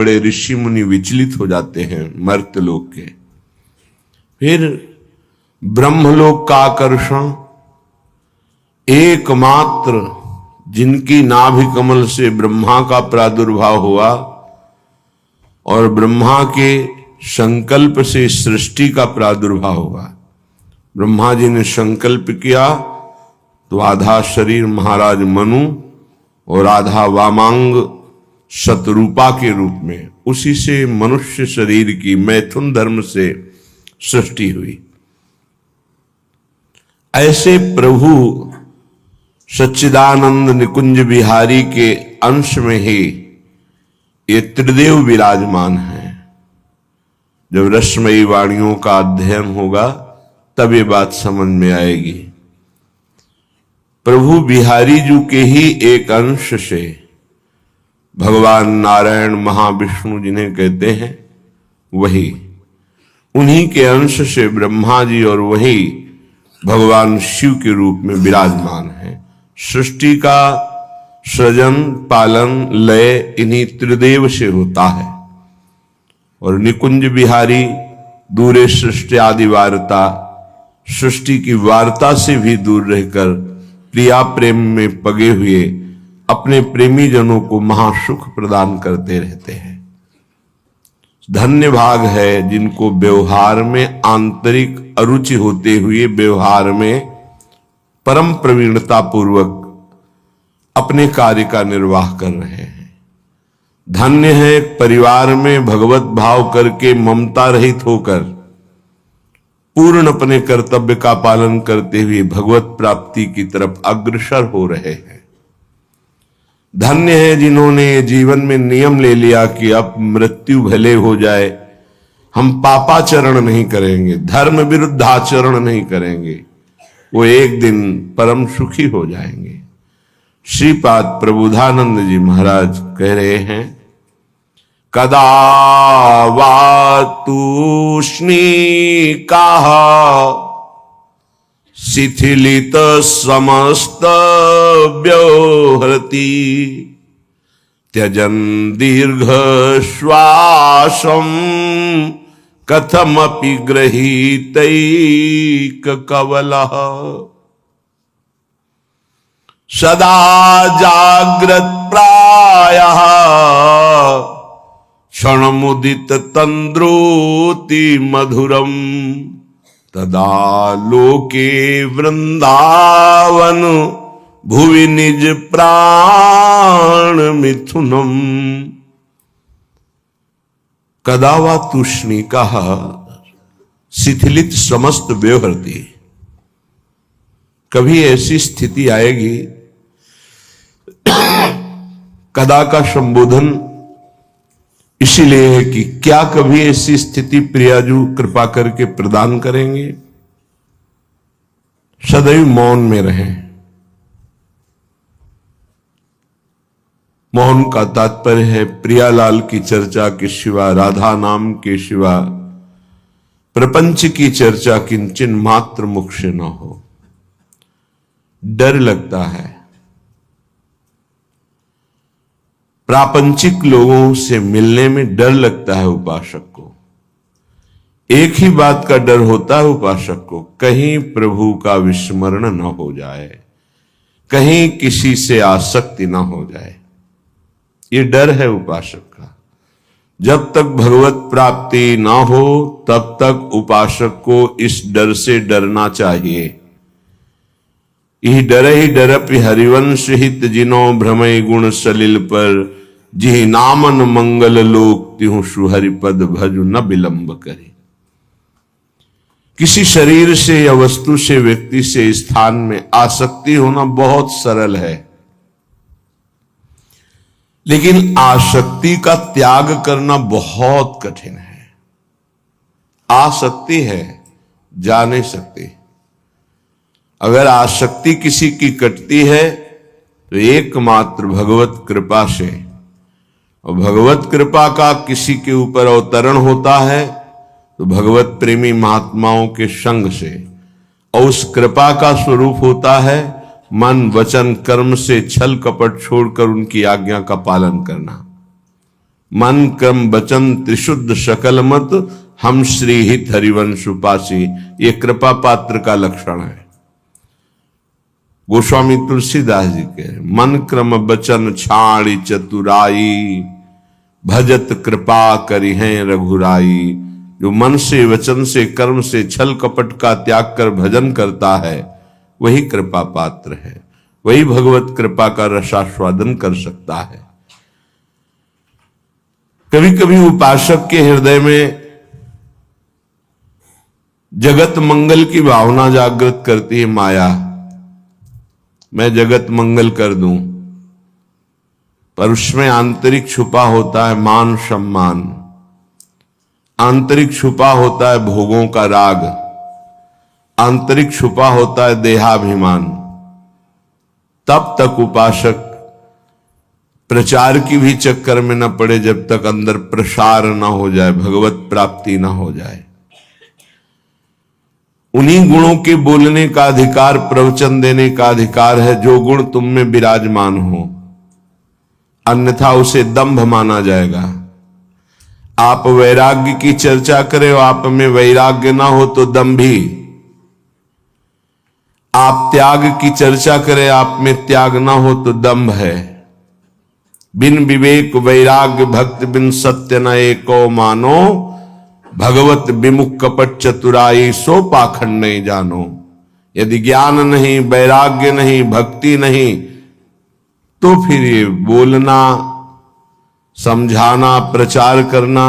बड़े ऋषि मुनि विचलित हो जाते हैं मर्त्यलोक के। फिर ब्रह्मलोक का आकर्षण, एकमात्र जिनकी नाभि कमल से ब्रह्मा का प्रादुर्भाव हुआ और ब्रह्मा के संकल्प से सृष्टि का प्रादुर्भाव हुआ। ब्रह्मा जी ने संकल्प किया तो आधा शरीर महाराज मनु और आधा वामांग शतरूपा के रूप में, उसी से मनुष्य शरीर की मैथुन धर्म से सृष्टि हुई। ऐसे प्रभु सच्चिदानंद निकुंज बिहारी के अंश में ही ये त्रिदेव विराजमान हैं। जब रसमयी वाणियों का अध्ययन होगा तब ये बात समझ में आएगी। प्रभु बिहारी जी के ही एक अंश से भगवान नारायण महाविष्णु जिन्हें कहते हैं वही, उन्हीं के अंश से ब्रह्मा जी और वही भगवान शिव के रूप में विराजमान है। सृष्टि का सृजन पालन लय इन्हीं त्रिदेव से होता है। और निकुंज बिहारी दूरे सृष्टि आदि वार्ता, सृष्टि की वार्ता से भी दूर रहकर प्रिया प्रेम में पगे हुए अपने प्रेमी जनों को महासुख प्रदान करते रहते हैं। धन्य भाग है जिनको व्यवहार में आंतरिक अरुचि होते हुए व्यवहार में परम प्रवीणता पूर्वक अपने कार्य का निर्वाह कर रहे हैं। धन्य है परिवार में भगवत भाव करके ममता रहित होकर पूर्ण अपने कर्तव्य का पालन करते हुए भगवत प्राप्ति की तरफ अग्रसर हो रहे हैं। धन्य है जिन्होंने जीवन में नियम ले लिया कि अब मृत्यु भले हो जाए हम पापाचरण नहीं करेंगे, धर्म विरुद्ध आचरण नहीं करेंगे, वो एक दिन परम सुखी हो जाएंगे। श्रीपाद प्रबोधानंद जी महाराज कह रहे हैं, कदा वा तूष्णी काहा शिथिलित समस्त व्योहृति त्यजन दीर्घ श्वासम कथमपि गृहीतैक कवलः सदा जाग्रत प्रायः क्षणमुदित तंद्रोति मधुरम तदा लोके वृंदावन भुवि निज प्राण मिथुनम। कदा वा तूष्णीका शिथिलित समस्त व्योहृति, कभी ऐसी स्थिति आएगी। कदा का संबोधन इसीलिए है कि क्या कभी ऐसी स्थिति प्रियाजू कृपा करके प्रदान करेंगे। सदैव मौन में रहें। मौन का तात्पर्य है प्रियालाल की चर्चा के सिवा, राधा नाम के सिवा प्रपंच की चर्चा किंचन मात्र मुख से न हो। डर लगता है, प्रापंचिक लोगों से मिलने में डर लगता है उपासक को। एक ही बात का डर होता है उपासक को, कहीं प्रभु का विस्मरण न हो जाए, कहीं किसी से आसक्ति न हो जाए। ये डर है उपासक का। जब तक भगवत प्राप्ति ना हो तब तक उपासक को इस डर से डरना चाहिए। यही डर ही डरपि हरिवंश हित जिनो भ्रमय गुण सलिल पर जिहि नामन मंगल लोक तिहु सुहरिपद भजु न विलंब करे। किसी शरीर से या वस्तु से, व्यक्ति से, स्थान में आसक्ति होना बहुत सरल है, लेकिन आसक्ति का त्याग करना बहुत कठिन है। आसक्ति है, जा नहीं सकती। अगर आसक्ति किसी की कटती है तो एकमात्र भगवत कृपा से, और भगवत कृपा का किसी के ऊपर अवतरण होता है तो भगवत प्रेमी महात्माओं के संग से, और उस कृपा का स्वरूप होता है मन वचन कर्म से छल कपट छोड़कर उनकी आज्ञा का पालन करना। मन क्रम वचन त्रिशुद्ध सकल मत, हम श्री हित हरिवंश उपासी। ये कृपा पात्र का लक्षण है। गोस्वामी तुलसीदास जी के मन क्रम वचन छाड़ी चतुराई, भजत कृपा करी हैं रघुराई। जो मन से वचन से कर्म से छल कपट का त्याग कर भजन करता है वही कृपा पात्र है, वही भगवत कृपा का रसास्वादन कर सकता है। कभी कभी उपासक के हृदय में जगत मंगल की भावना जागृत करती है माया, मैं जगत मंगल कर दूं, पर उसमें आंतरिक छुपा होता है मान सम्मान, आंतरिक छुपा होता है भोगों का राग, आंतरिक छुपा होता है देहाभिमान। तब तक उपासक प्रचार की भी चक्कर में न पड़े जब तक अंदर प्रसार न हो जाए, भगवत प्राप्ति न हो जाए। उन्हीं गुणों के बोलने का अधिकार, प्रवचन देने का अधिकार है जो गुण तुम में विराजमान हो, अन्यथा उसे दंभ माना जाएगा। आप वैराग्य की चर्चा करें, आप में वैराग्य ना हो तो दंभी। आप त्याग की चर्चा करें, आप में त्याग ना हो तो दंभ है। बिन विवेक वैराग्य भक्त बिन सत्य न एको मानो, भगवत विमुख कपट चतुराई सो पाखंड नहीं जानो। यदि ज्ञान नहीं, वैराग्य नहीं, भक्ति नहीं, तो फिर ये बोलना, समझाना, प्रचार करना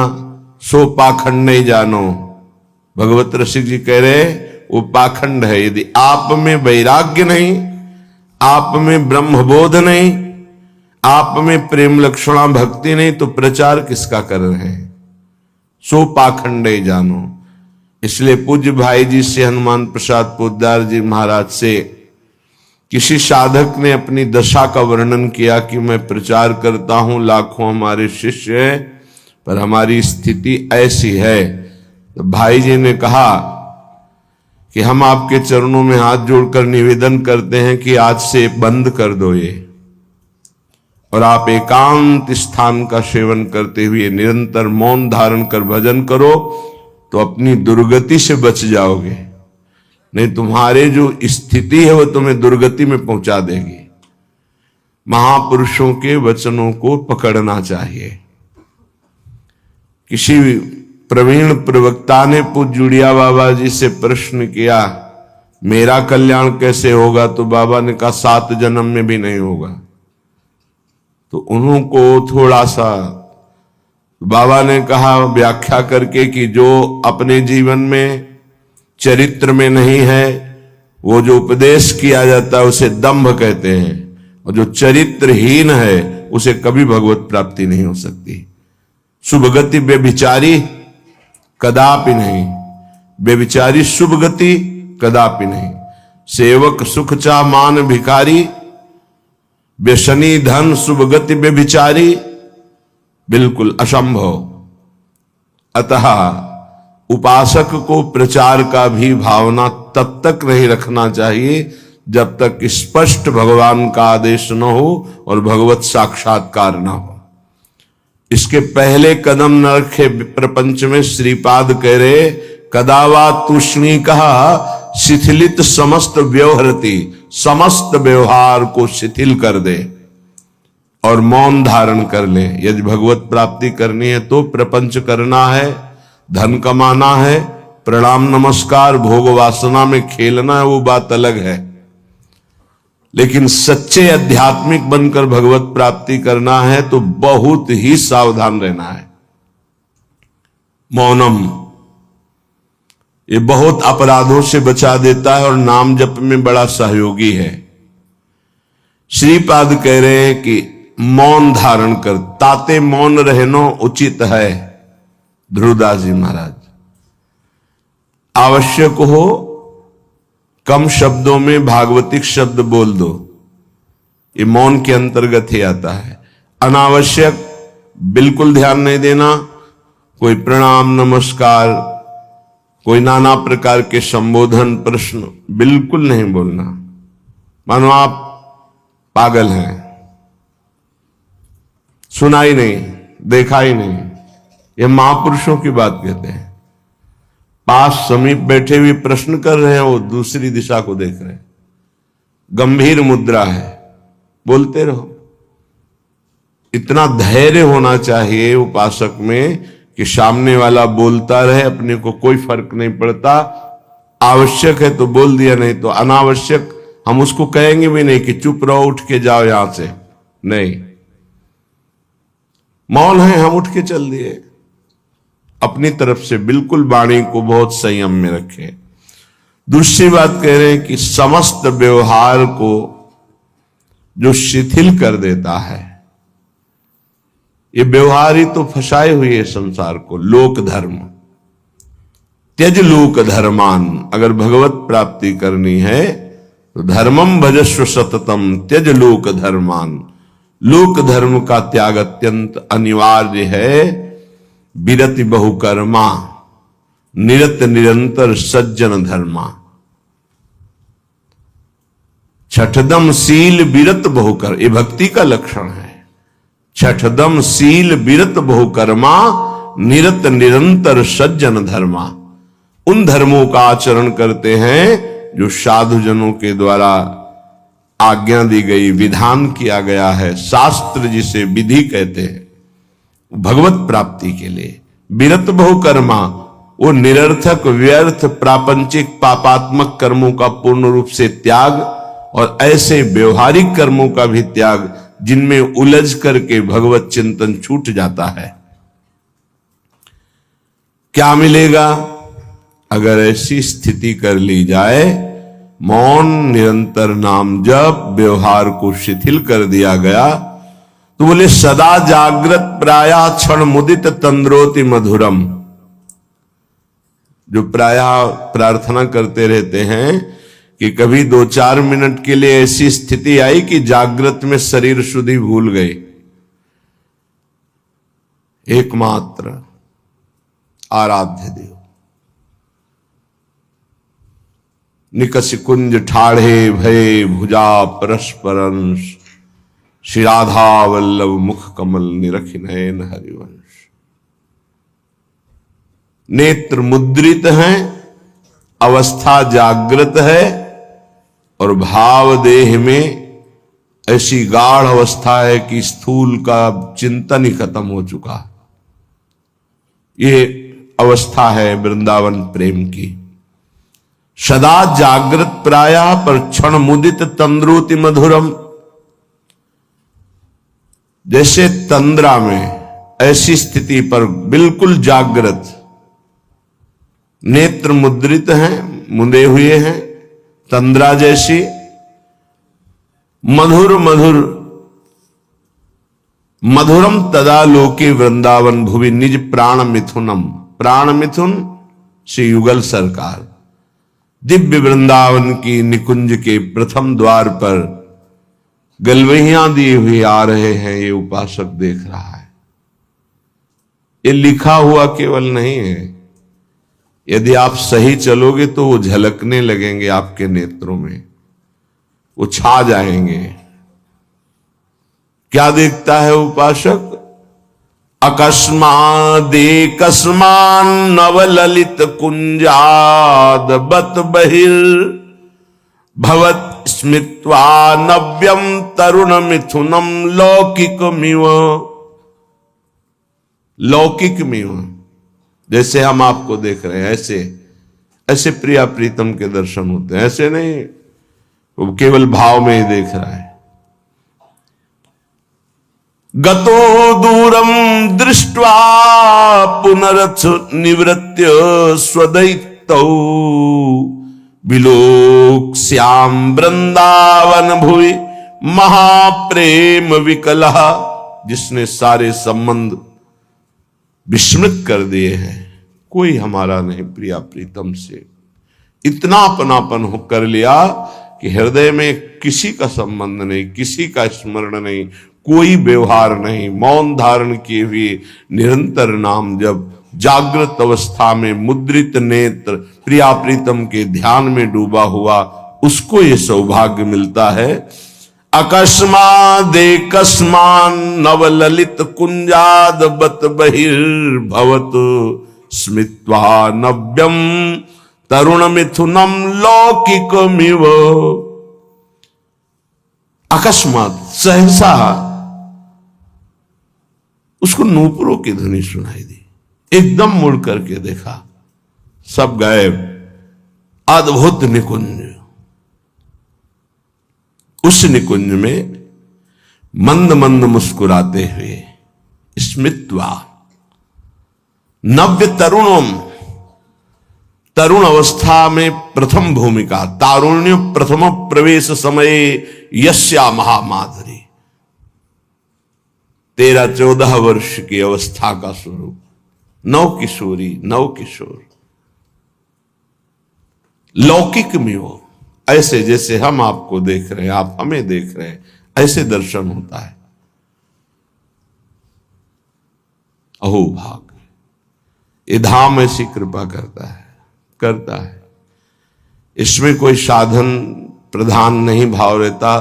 सो पाखंड नहीं जानो। भगवत रसिक जी कह रहे वो पाखंड है। यदि आप में वैराग्य नहीं, आप में ब्रह्मबोध नहीं, आप में प्रेम लक्षणा भक्ति नहीं, तो प्रचार किसका कर रहे हैं? सो पाखंड नहीं जानो। इसलिए पूज्य भाई जी से, हनुमान प्रसाद पोद्दार जी महाराज से किसी साधक ने अपनी दशा का वर्णन किया कि मैं प्रचार करता हूं, लाखों हमारे शिष्य हैं, पर हमारी स्थिति ऐसी है। तो भाई जी ने कहा कि हम आपके चरणों में हाथ जोड़कर निवेदन करते हैं कि आज से बंद कर दो ये, और आप एकांत स्थान का सेवन करते हुए निरंतर मौन धारण कर भजन करो, तो अपनी दुर्गति से बच जाओगे। नहीं तुम्हारे जो स्थिति है वो तुम्हें दुर्गति में पहुंचा देगी। महापुरुषों के वचनों को पकड़ना चाहिए। किसी प्रवीण प्रवक्ता ने पूज्य जुड़िया बाबा जी से प्रश्न किया, मेरा कल्याण कैसे होगा? तो बाबा ने कहा 7 जन्म में भी नहीं होगा। तो उनको थोड़ा सा बाबा ने कहा व्याख्या करके कि जो अपने जीवन में चरित्र में नहीं है, वो जो उपदेश किया जाता है उसे दंभ कहते हैं, और जो चरित्रहीन है उसे कभी भगवत प्राप्ति नहीं हो सकती। शुभ गति व्यभिचारी कदापि नहीं, व्यभिचारी शुभ गति कदापि नहीं। सेवक सुख चा मान भिखारी, व्यसनी धन शुभ गति व्यभिचारी, बिल्कुल असंभव। अतः उपासक को प्रचार का भी भावना तब तक नहीं रखना चाहिए जब तक स्पष्ट भगवान का आदेश न हो और भगवत साक्षात्कार न हो। इसके पहले कदम न रखे प्रपंच में। श्रीपाद कह रहे कदावा तूष्णी कहा शिथिलित समस्त व्यवहरती, समस्त व्यवहार को शिथिल कर दे और मौन धारण कर ले। यदि भगवत प्राप्ति करनी है तो प्रपंच करना है, धन कमाना है, प्रणाम नमस्कार भोग वासना में खेलना है, वो बात अलग है। लेकिन सच्चे आध्यात्मिक बनकर भगवत प्राप्ति करना है तो बहुत ही सावधान रहना है। मौनम ये बहुत अपराधों से बचा देता है और नाम जप में बड़ा सहयोगी है। श्रीपाद कह रहे हैं कि मौन धारण कर, ताते मौन रहनो उचित है। ध्रुवदास जी महाराज, आवश्यक हो कम शब्दों में भागवतिक शब्द बोल दो, ये मौन के अंतर्गत ही आता है। अनावश्यक बिल्कुल ध्यान नहीं देना, कोई प्रणाम नमस्कार, कोई नाना प्रकार के संबोधन प्रश्न बिल्कुल नहीं बोलना, मानो आप पागल हैं, सुनाई नहीं, देखा ही नहीं। ये महापुरुषों की बात कहते हैं। पास समीप बैठे हुए प्रश्न कर रहे हैं, वो दूसरी दिशा को देख रहे हैं। गंभीर मुद्रा है, बोलते रहो। इतना धैर्य होना चाहिए उपासक में कि सामने वाला बोलता रहे, अपने को कोई फर्क नहीं पड़ता। आवश्यक है तो बोल दिया, नहीं तो अनावश्यक हम उसको कहेंगे भी नहीं कि चुप रहो, उठ के जाओ यहां से। नहीं, मौन है, हम उठ के चल दिए। अपनी तरफ से बिल्कुल वाणी को बहुत संयम में रखे। दूसरी बात कह रहे हैं कि समस्त व्यवहार को जो शिथिल कर देता है, ये व्यवहार ही तो फंसाए हुए है संसार को। लोक धर्म, त्यज लोक धर्मान। अगर भगवत प्राप्ति करनी है तो धर्मम भजस्व सततम त्यज लोक धर्मान। लोक धर्म का त्याग अत्यंत अनिवार्य है। विरति बहुकर्मा निरत निरंतर सज्जन धर्मा। छठदम शील विरत बहुकर, ये भक्ति का लक्षण है। छठदम शील विरत बहुकर्मा निरत निरंतर सज्जन धर्मा। उन धर्मों का आचरण करते हैं जो साधुजनों के द्वारा आज्ञा दी गई, विधान किया गया है। शास्त्र जिसे विधि कहते हैं, भगवत प्राप्ति के लिए। विरत बहुकर्मा, वो निरर्थक व्यर्थ प्रापंचिक पापात्मक कर्मों का पूर्ण रूप से त्याग, और ऐसे व्यवहारिक कर्मों का भी त्याग जिनमें उलझ करके भगवत चिंतन छूट जाता है। क्या मिलेगा अगर ऐसी स्थिति कर ली जाए? मौन, निरंतर नाम जप, व्यवहार को शिथिल कर दिया गया तो बोले सदा जागृत प्राया क्षण मुदित तंद्रोति मधुरम। जो प्रायः प्रार्थना करते रहते हैं कि कभी 2-4 मिनट के लिए ऐसी स्थिति आई कि जागृत में शरीर शुद्धि भूल गए। एकमात्र आराध्य देव निकस कुंज ठाढ़े भय भुजा परस्परंश। श्री राधा वल्लभ मुख कमल निरखि नयन हरिवंश। नेत्र मुद्रित हैं, अवस्था जागृत है, और भाव देह में ऐसी गाढ़ अवस्था है कि स्थूल का चिंतन ही खत्म हो चुका। ये अवस्था है वृंदावन प्रेम की। सदा जागृत प्राया पर क्षण मुदित तंद्रोति मधुरम। जैसे तंद्रा में ऐसी स्थिति पर बिल्कुल जागृत, नेत्र मुद्रित हैं, मुंदे हुए हैं, तंद्रा जैसी। मधुर मधुर मधुरम तदा लोके वृंदावन भुवि निज प्राण मिथुनम। प्राण मिथुन श्री युगल सरकार दिव्य वृंदावन की निकुंज के प्रथम द्वार पर गलवहियां दिए हुए आ रहे हैं। ये उपासक देख रहा है। ये लिखा हुआ केवल नहीं है, यदि आप सही चलोगे तो वो झलकने लगेंगे आपके नेत्रों में, वो छा जाएंगे। क्या देखता है उपासक? अकस्मादेकस्मान नवललित कुंजाद बत बहिर भवत स्मृत्वा नव्यम तरुण मिथुनम लौकिकमिव। लौकिकमिव, जैसे हम आपको देख रहे हैं ऐसे ऐसे प्रिया प्रीतम के दर्शन होते हैं। ऐसे नहीं वो केवल भाव में ही देख रहा है। गतो दूरम दृष्ट्वा पुनरथ निवृत्य स्वदैतौ विलोक श्याम वृंदावन भुवि महाप्रेम विकलः। जिसने सारे संबंध विस्मृत कर दिए हैं, कोई हमारा नहीं प्रिया प्रीतम से। इतना अपनापन हो कर लिया कि हृदय में किसी का संबंध नहीं, किसी का स्मरण नहीं, कोई व्यवहार नहीं। मौन धारण किए हुए निरंतर नाम जब जागृत अवस्था में मुद्रित नेत्र प्रिया प्रीतम के ध्यान में डूबा हुआ, उसको ये सौभाग्य मिलता है। अकस्मादेकस्मान नवललित कुंजाद बत बहिर्भवत स्मित्वा नव्यम तरुण मिथुनम लौकिकमिव। अकस्मात सहसा उसको नूपुरों की ध्वनि सुनाई दी, एकदम मुड़ करके देखा, सब गायब। अद्भुत निकुंज, उस निकुंज में मंद मंद मुस्कुराते हुए स्मित्वा नव्य तरुणम, तरुण अवस्था में प्रथम भूमिका, तारुण्य प्रथम प्रवेश समय यस्या महामाधुरी, 13-14 वर्ष की अवस्था का स्वरूप, नव किशोरी नव किशोर, लौकिक में हो, ऐसे जैसे हम आपको देख रहे हैं, आप हमें देख रहे हैं, ऐसे दर्शन होता है। अहो भाग, ये धाम ऐसी कृपा करता है। इसमें कोई साधन प्रधान नहीं भाव रहता।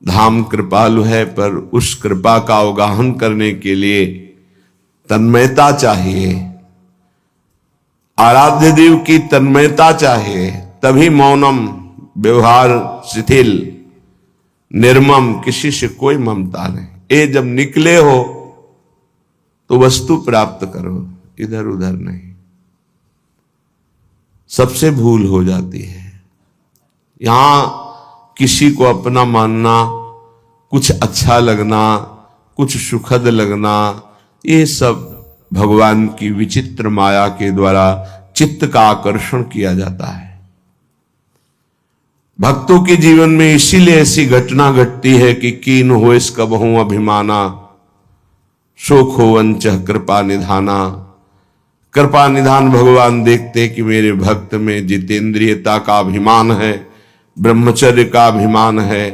धाम कृपालु है, पर उस कृपा का अवगाहन करने के लिए तन्मयता चाहिए, आराध्य देव की तन्मयता चाहिए, तभी मौनम, व्यवहार शिथिल, निर्मम, किसी से कोई ममता नहीं। ये जब निकले हो तो वस्तु प्राप्त करो, इधर उधर नहीं। सबसे भूल हो जाती है। यहां किसी को अपना मानना, कुछ अच्छा लगना, कुछ सुखद लगना, ये सब भगवान की विचित्र माया के द्वारा चित्त का आकर्षण किया जाता है। भक्तों के जीवन में इसीलिए ऐसी घटना घटती है कि कीन हो इसका बहु अभिमाना, शोक हो वंच कृपा निधाना। कृपा निधान भगवान देखते कि मेरे भक्त में जितेंद्रियता का अभिमान है, ब्रह्मचर्य का अभिमान है,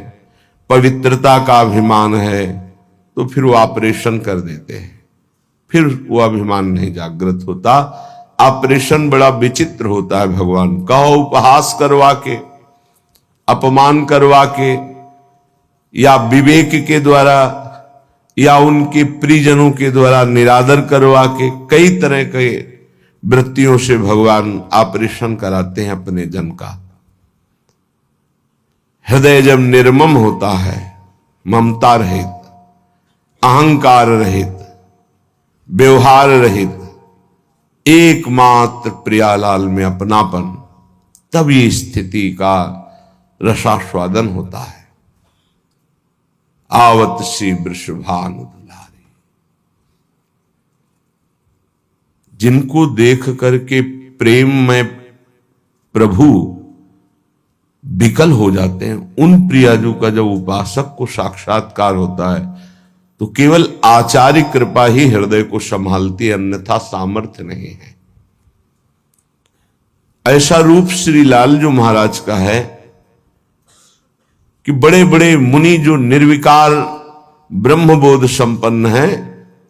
पवित्रता का अभिमान है, तो फिर वो ऑपरेशन कर देते हैं। फिर वो अभिमान नहीं जागृत होता। ऑपरेशन बड़ा विचित्र होता है भगवान का, उपहास करवा के, अपमान करवा के, या विवेक के द्वारा, या उनके प्रियजनों के द्वारा निरादर करवा के, कई तरह के वृत्तियों से भगवान ऑपरेशन कराते हैं अपने जन का। हृदय जब निर्मम होता है, ममता रहित, अहंकार रहित, व्यवहार रहित, एकमात्र प्रियालाल में अपनापन, तब ये स्थिति का रसास्वादन होता है। आवत सी वृषभानु दुलारी, जिनको देख करके प्रेम में प्रभु विकल हो जाते हैं, उन प्रियाजू का जब उपासक को साक्षात्कार होता है तो केवल आचार्य कृपा ही हृदय को संभालती है, अन्यथा सामर्थ्य नहीं है। ऐसा रूप श्री लालजू महाराज का है कि बड़े बड़े मुनि जो निर्विकार ब्रह्मबोध संपन्न हैं,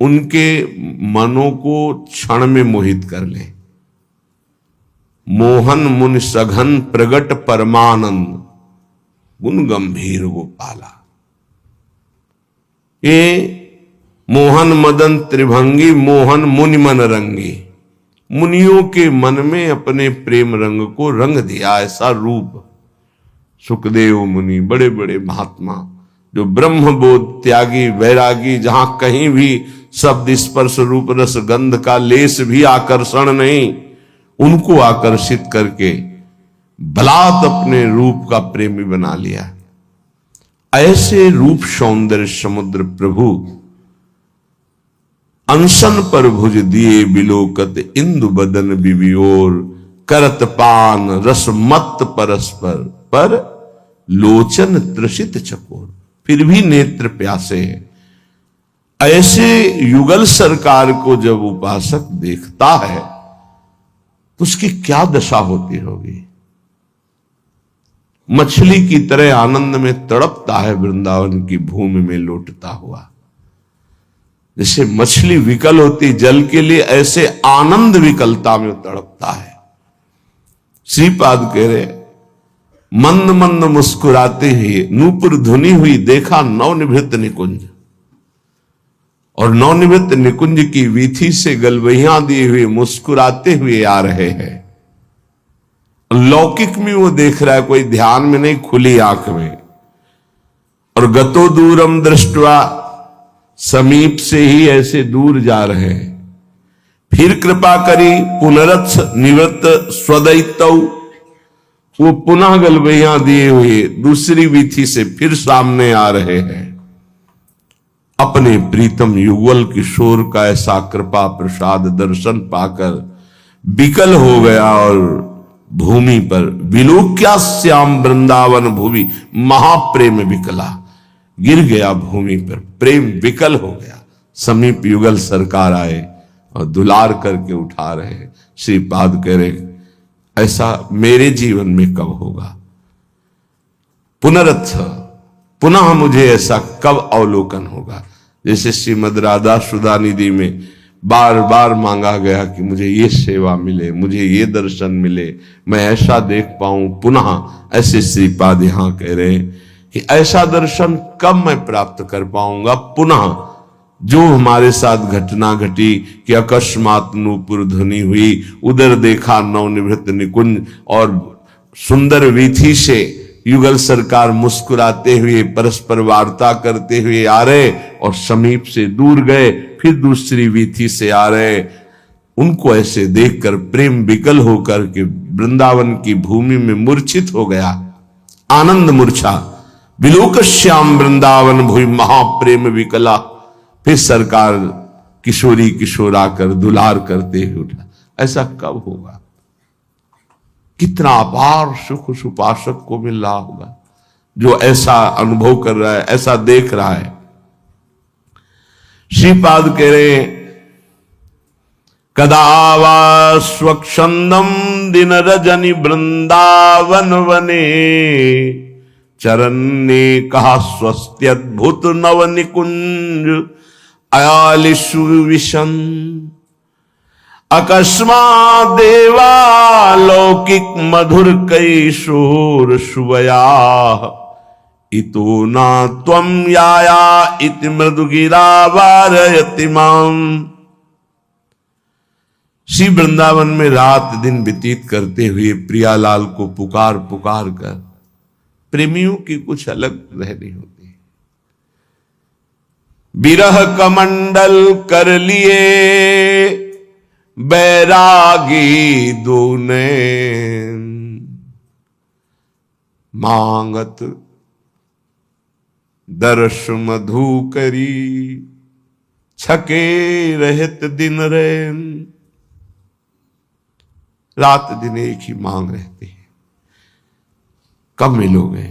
उनके मनों को क्षण में मोहित कर ले। मोहन मुनि सघन प्रगट परमानंद, गुण गंभीर गोपाला। ये मोहन मदन त्रिभंगी, मोहन मुनि मन रंगी, मुनियों के मन में अपने प्रेम रंग को रंग दिया। ऐसा रूप सुखदेव मुनि, बड़े बड़े महात्मा जो ब्रह्मबोध त्यागी, वैरागी, जहां कहीं भी शब्द स्पर्श रूप रस गंध का लेस भी आकर्षण नहीं, उनको आकर्षित करके बलात् अपने रूप का प्रेमी बना लिया। ऐसे रूप सौंदर्य समुद्र प्रभु अनशन पर भुज दिए बिलोकत, इंदु बदन बिबियोर, करत पान रस मत परस्पर, पर लोचन त्रसित चकोर, फिर भी नेत्र प्यासे हैं। ऐसे युगल सरकार को जब उपासक देखता है तो उसकी क्या दशा होती होगी। मछली की तरह आनंद में तड़पता है वृंदावन की भूमि में लौटता हुआ। जैसे मछली विकल होती जल के लिए, ऐसे आनंद विकलता में तड़पता है। श्रीपाद कह रहे मंद मंद मुस्कुराते हुए नूपुर धुनी हुई देखा नवनिभृत निकुंज, और नवनिभृत निकुंज की वीथी से गलबहियां दिए हुए मुस्कुराते हुए आ रहे हैं। लौकिक में वो देख रहा है, कोई ध्यान में नहीं, खुली आंख में। और गतो दूरम दृष्टवा, समीप से ही ऐसे दूर जा रहे हैं। फिर कृपा करी पुनरथ निवृत्त स्वदैतौ, वो पुनः गलबैया दिए हुए दूसरी वीथी से फिर सामने आ रहे हैं। अपने प्रीतम युगल किशोर का ऐसा कृपा प्रसाद दर्शन पाकर विकल हो गया और भूमि पर विलोक्या श्याम वृंदावन भूमि, महाप्रेम विकला, गिर गया भूमि पर, प्रेम विकल हो गया। समीप युगल सरकार आए और दुलार करके उठा रहे। श्रीपाद कह रहे ऐसा मेरे जीवन में कब होगा, पुनरथ, पुनः मुझे ऐसा कब अवलोकन होगा। जैसे श्रीमद राधा सुधा निधि में बार बार मांगा गया कि मुझे ये सेवा मिले, मुझे ये दर्शन मिले, मैं ऐसा देख पाऊं पुनः। ऐसे श्रीपाद यहां कह रहे हैं कि ऐसा दर्शन कब मैं प्राप्त कर पाऊंगा पुनः। जो हमारे साथ घटना घटी कि अकस्मात नूपुर ध्वनि हुई, उधर देखा नवनिभृत निकुंज, और सुंदर वीथी से युगल सरकार मुस्कुराते हुए परस्पर वार्ता करते हुए आ रहे, और समीप से दूर गए, फिर दूसरी वीथी से आ रहे। उनको ऐसे देखकर प्रेम विकल होकर के वृंदावन की भूमि में मूर्छित हो गया, आनंद मूर्छा। विलोक श्याम वृंदावन भूमि महाप्रेम विकला। फिर सरकार किशोरी किशोर आकर दुलार करते हुए उठा। ऐसा कब होगा? कितना अपार सुख उस उपासक को मिल रहा होगा जो ऐसा अनुभव कर रहा है, ऐसा देख रहा है। श्रीपाद कह रहे कदा वा स्वच्छंदम दिन रजनी वृंदावन वने, चरन्ने कहा स्वस्त्यद्भुत नव निकुंज अयालिशु विशन। अकस्मात् देवा लौकिक मधुर कैशोर शुभया, इतो ना त्वं याया इति मृदुगिरा वारयति माम। श्री वृंदावन में रात दिन व्यतीत करते हुए प्रियालाल को पुकार पुकार कर, प्रेमियों की कुछ अलग रहनी होती। विरह कमंडल कर लिए बैरागी दूने, मांगत दर्श मधु करी, छके रहत दिन रैन। रात दिन एक ही मांग रहती है, कब मिलोगे?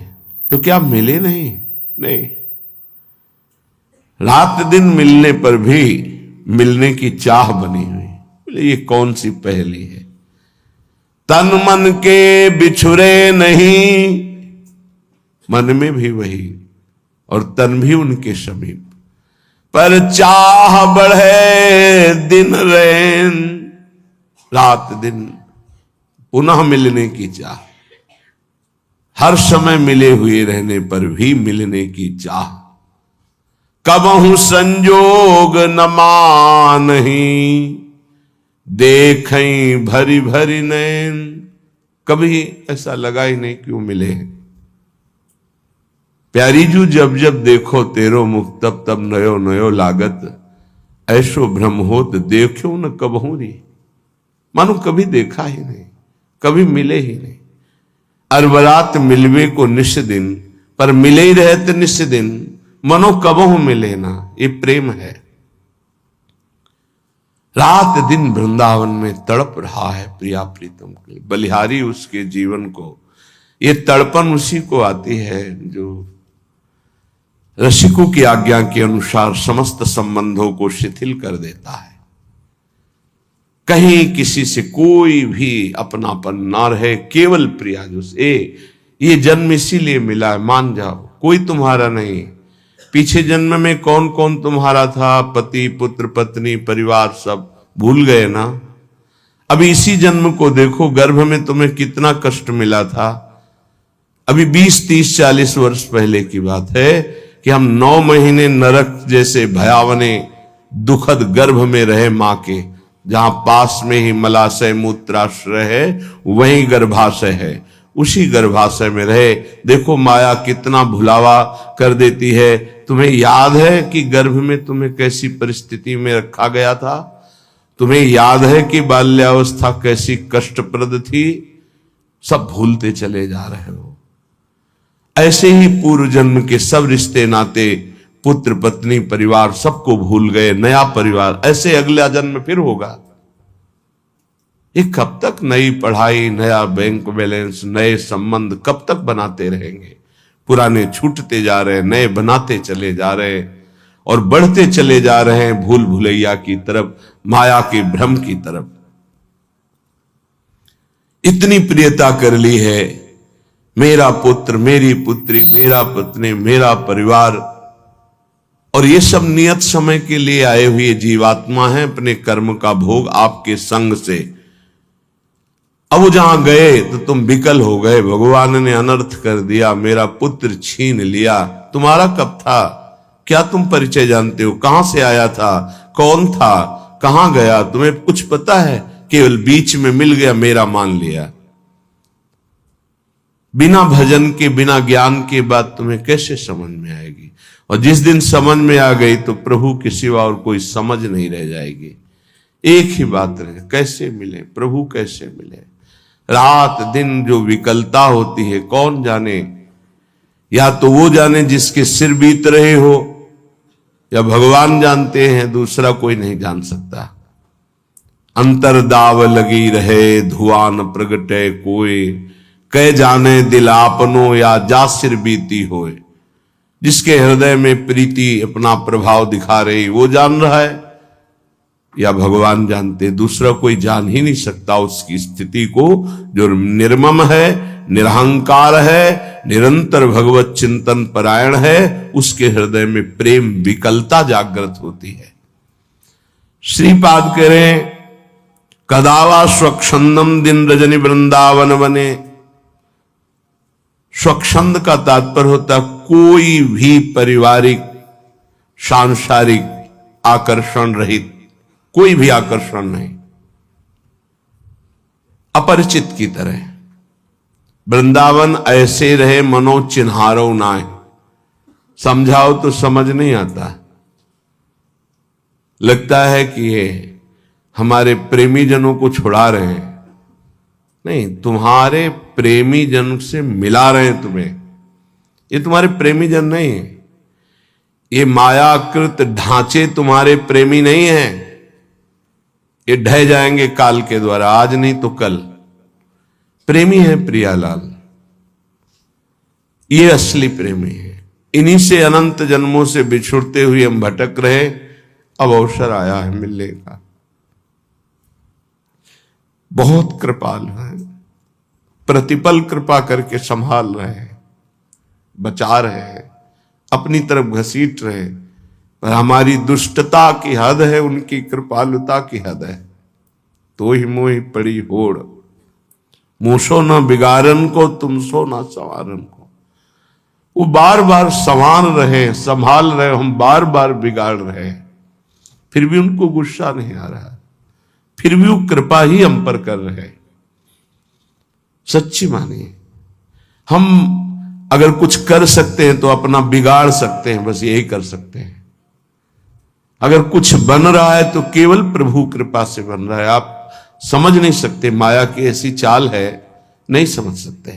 तो क्या मिले नहीं? नहीं, रात दिन मिलने पर भी मिलने की चाह बनी हुई। ये कौन सी पहेली है? तन मन के बिछुरे नहीं, मन में भी वही और तन भी उनके समीप, पर चाह बढ़े दिन रैन। रात दिन पुनः मिलने की चाह, हर समय मिले हुए रहने पर भी मिलने की चाह। कबहु संजोग न मानही, देखें भरी भरी नैन। कभी ऐसा लगा ही नहीं क्यों मिले हैं। प्यारी जू जब जब देखो तेरो मुख, तब तब नयो नयो लागत। ऐसो भ्रम होत देखो न कबहू री। मानो कभी देखा ही नहीं, कभी मिले ही नहीं। अरबरात मिलवे को निश दिन, पर मिले ही रहते निश दिन। मनो कबहू मिले ना, ये प्रेम है। रात दिन वृंदावन में तड़प रहा है प्रिया प्रीतम के। बलिहारी उसके जीवन को, ये तड़पन उसी को आती है जो रसिकों की आज्ञा के अनुसार समस्त संबंधों को शिथिल कर देता है। कहीं किसी से कोई भी अपनापन ना रहे, केवल प्रिया जो से ये जन्म इसीलिए मिला है, मान जाओ, कोई तुम्हारा नहीं। पीछे जन्म में कौन कौन तुम्हारा था, पति पुत्र पत्नी परिवार सब भूल गए ना। अब इसी जन्म को देखो, गर्भ में तुम्हें कितना कष्ट मिला था, अभी 20, 30, 40 वर्ष पहले की बात है कि हम 9 महीने नरक जैसे भयावने दुखद गर्भ में रहे मां के, जहां पास में ही मलाशय मूत्राश्रय है, वहीं गर्भाशय है, उसी गर्भाशय में रहे। देखो माया कितना भुलावा कर देती है। तुम्हें याद है कि गर्भ में तुम्हें कैसी परिस्थिति में रखा गया था? तुम्हें याद है कि बाल्यावस्था कैसी कष्टप्रद थी? सब भूलते चले जा रहे हो। ऐसे ही पूर्व जन्म के सब रिश्ते नाते, पुत्र पत्नी परिवार सबको भूल गए। नया परिवार, ऐसे अगला जन्म फिर होगा। ये कब तक नई पढ़ाई, नया बैंक बैलेंस, नए संबंध कब तक बनाते रहेंगे? पुराने छूटते जा रहे, नए बनाते चले जा रहे और बढ़ते चले जा रहे हैं भूल भुलैया की तरफ, माया के भ्रम की तरफ। इतनी प्रियता कर ली है, मेरा पुत्र, मेरी पुत्री, मेरा पत्नी, मेरा परिवार, और ये सब नियत समय के लिए आए हुए जीवात्मा हैं, अपने कर्म का भोग आपके संग से। अब वो जहां गए तो तुम विकल हो गए, भगवान ने अनर्थ कर दिया, मेरा पुत्र छीन लिया। तुम्हारा कब था? क्या तुम परिचय जानते हो? कहां से आया था? कौन था? कहां गया? तुम्हें कुछ पता है? केवल बीच में मिल गया, मेरा मान लिया। बिना भजन के, बिना ज्ञान के बात तुम्हें कैसे समझ में आएगी? और जिस दिन समझ में आ गई तो प्रभु के सिवा और कोई समझ नहीं रह जाएगी। एक ही बात रहे, कैसे मिले प्रभु, कैसे मिले? रात दिन जो विकलता होती है कौन जाने, या तो वो जाने जिसके सिर बीत रहे हो, या भगवान जानते हैं, दूसरा कोई नहीं जान सकता। अंतर दाव लगी रहे, धुआं न प्रगटे कोई, कह जाने दिल आपनो या जा सिर बीती होए। जिसके हृदय में प्रीति अपना प्रभाव दिखा रही, वो जान रहा है या भगवान जानते, दूसरा कोई जान ही नहीं सकता उसकी स्थिति को। जो निर्मम है, निरहंकार है, निरंतर भगवत चिंतन परायण है, उसके हृदय में प्रेम विकलता जागृत होती है। श्रीपाद करें, कदावा स्वच्छंदम दिन रजनी वृंदावन बने। स्वच्छंद का तात्पर्य होता कोई भी पारिवारिक सांसारिक आकर्षण रहित, कोई भी आकर्षण नहीं, अपरिचित की तरह। वृंदावन ऐसे रहे मनो चिन्हारो नाय। समझाओ तो समझ नहीं आता, लगता है कि ये हमारे प्रेमी जनों को छुड़ा रहे हैं। नहीं, तुम्हारे प्रेमी जन से मिला रहे हैं तुम्हें। ये तुम्हारे प्रेमी जन नहीं है, ये मायाकृत ढांचे तुम्हारे प्रेमी नहीं हैं। ये ढह जाएंगे काल के द्वारा, आज नहीं तो कल। प्रेमी है प्रियालाल, ये असली प्रेमी है। इन्हीं से अनंत जन्मों से बिछुड़ते हुए हम भटक रहे, अब अवसर आया है मिलने का। बहुत कृपालु है, प्रतिपल कृपा करके संभाल रहे हैं, बचा रहे हैं, अपनी तरफ घसीट रहे। पर हमारी दुष्टता की हद है, उनकी कृपालुता की हद है। तो ही मोहि पड़ी होड़, मूसो न बिगाड़न को, तुम सो न संवारन को। वो बार बार संभाल रहे, संभाल रहे, हम बार बार बिगाड़ रहे, फिर भी उनको गुस्सा नहीं आ रहा, फिर भी वो कृपा ही हम पर कर रहे। सच्ची मानिए, हम अगर कुछ कर सकते हैं तो अपना बिगाड़ सकते हैं, बस यही कर सकते हैं। अगर कुछ बन रहा है तो केवल प्रभु कृपा से बन रहा है। आप समझ नहीं सकते, माया की ऐसी चाल है, नहीं समझ सकते।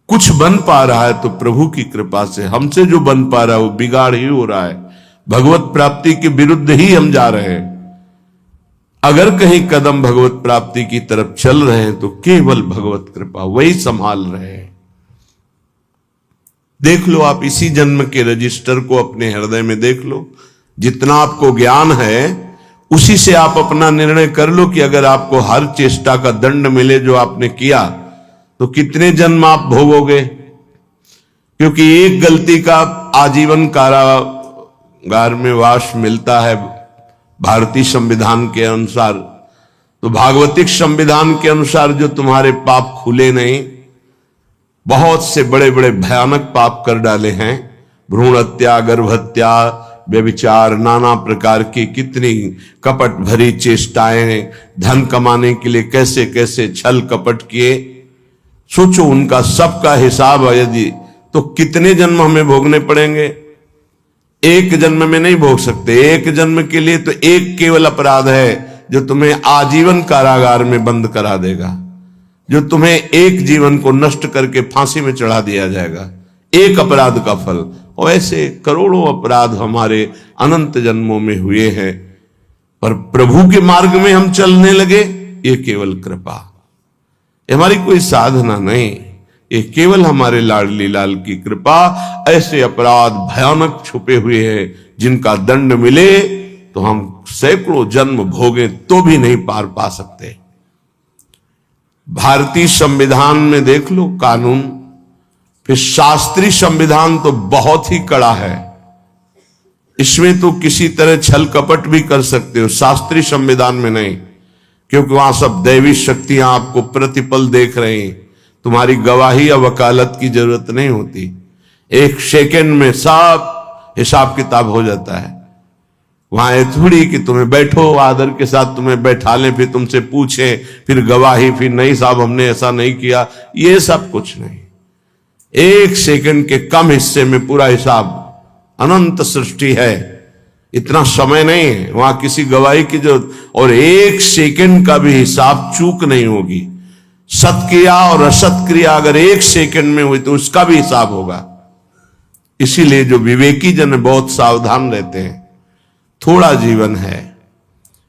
कुछ बन पा रहा है तो प्रभु की कृपा से। हमसे जो बन पा रहा है वो बिगाड़ ही हो रहा है, भगवत प्राप्ति के विरुद्ध ही हम जा रहे हैं। अगर कहीं कदम भगवत प्राप्ति की तरफ चल रहे हैं तो केवल भगवत कृपा, वही संभाल रहे हैं। देख लो आप इसी जन्म के रजिस्टर को अपने हृदय में देख लो। जितना आपको ज्ञान है उसी से आप अपना निर्णय कर लो कि अगर आपको हर चेष्टा का दंड मिले जो आपने किया, तो कितने जन्म आप भोगोगे। क्योंकि एक गलती का आजीवन कारागार में वास मिलता है भारतीय संविधान के अनुसार। तो भागवतिक संविधान के अनुसार जो तुम्हारे पाप खुले नहीं, बहुत से बड़े बड़े भयानक पाप कर डाले हैं, भ्रूण हत्या, गर्भ हत्या, व्यभिचार, नाना प्रकार की कितनी कपट भरी चेष्टाएं, धन कमाने के लिए कैसे कैसे छल कपट किए। सोचो उनका सबका हिसाब यदि, तो कितने जन्म हमें भोगने पड़ेंगे। एक जन्म में नहीं भोग सकते। एक जन्म के लिए तो एक केवल अपराध है जो तुम्हें आजीवन कारागार में बंद करा देगा, जो तुम्हें एक जीवन को नष्ट करके फांसी में चढ़ा दिया जाएगा, एक अपराध का फल। और ऐसे करोड़ों अपराध हमारे अनंत जन्मों में हुए हैं, पर प्रभु के मार्ग में हम चलने लगे, ये केवल कृपा, हमारी कोई साधना नहीं, ये केवल हमारे लाडली लाल की कृपा। ऐसे अपराध भयानक छुपे हुए हैं जिनका दंड मिले तो हम सैकड़ों जन्म भोगे तो भी नहीं पार पा सकते। भारतीय संविधान में देख लो कानून, फिर शास्त्रीय संविधान तो बहुत ही कड़ा है, इसमें तो किसी तरह छल कपट भी कर सकते हो, शास्त्रीय संविधान में नहीं, क्योंकि वहां सब दैवी शक्तियां आपको प्रतिपल देख रही हैं। तुम्हारी गवाही या वकालत की जरूरत नहीं होती, एक सेकंड में सब हिसाब किताब हो जाता है। वहां ये थोड़ी कि तुम्हें बैठो, आदर के साथ तुम्हें बैठा लें, फिर तुमसे पूछें, फिर गवाही, फिर नहीं साहब हमने ऐसा नहीं किया, ये सब कुछ नहीं। एक सेकंड के कम हिस्से में पूरा हिसाब, अनंत सृष्टि है, इतना समय नहीं है वहां किसी गवाही की जरूरत। और एक सेकंड का भी हिसाब चूक नहीं होगी। सत क्रिया और असत क्रिया अगर एक सेकंड में हुई तो उसका भी हिसाब होगा। इसीलिए जो विवेकी जन बहुत सावधान रहते हैं। थोड़ा जीवन है,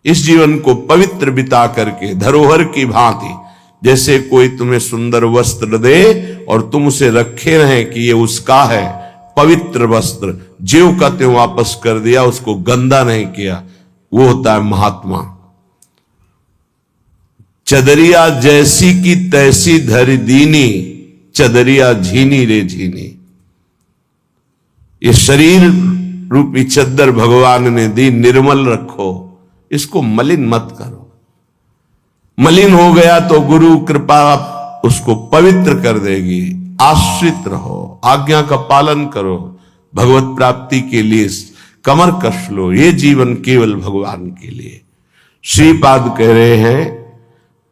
इस जीवन को पवित्र बिता करके धरोहर की भांति, जैसे कोई तुम्हें सुंदर वस्त्र दे और तुम उसे रखे रहें कि ये उसका है, पवित्र वस्त्र, ज्यों का त्यों वापस कर दिया, उसको गंदा नहीं किया, वो होता है महात्मा। चदरिया जैसी की तैसी धरी दीनी, चदरिया झीनी रे झीनी। ये शरीर रूपी चद्दर भगवान ने दी, निर्मल रखो, इसको मलिन मत करो। मलिन हो गया तो गुरु कृपा उसको पवित्र कर देगी। आश्रित रहो, आज्ञा का पालन करो, भगवत प्राप्ति के लिए कमर कस लो। ये जीवन केवल भगवान के लिए। श्रीपाद कह रहे हैं,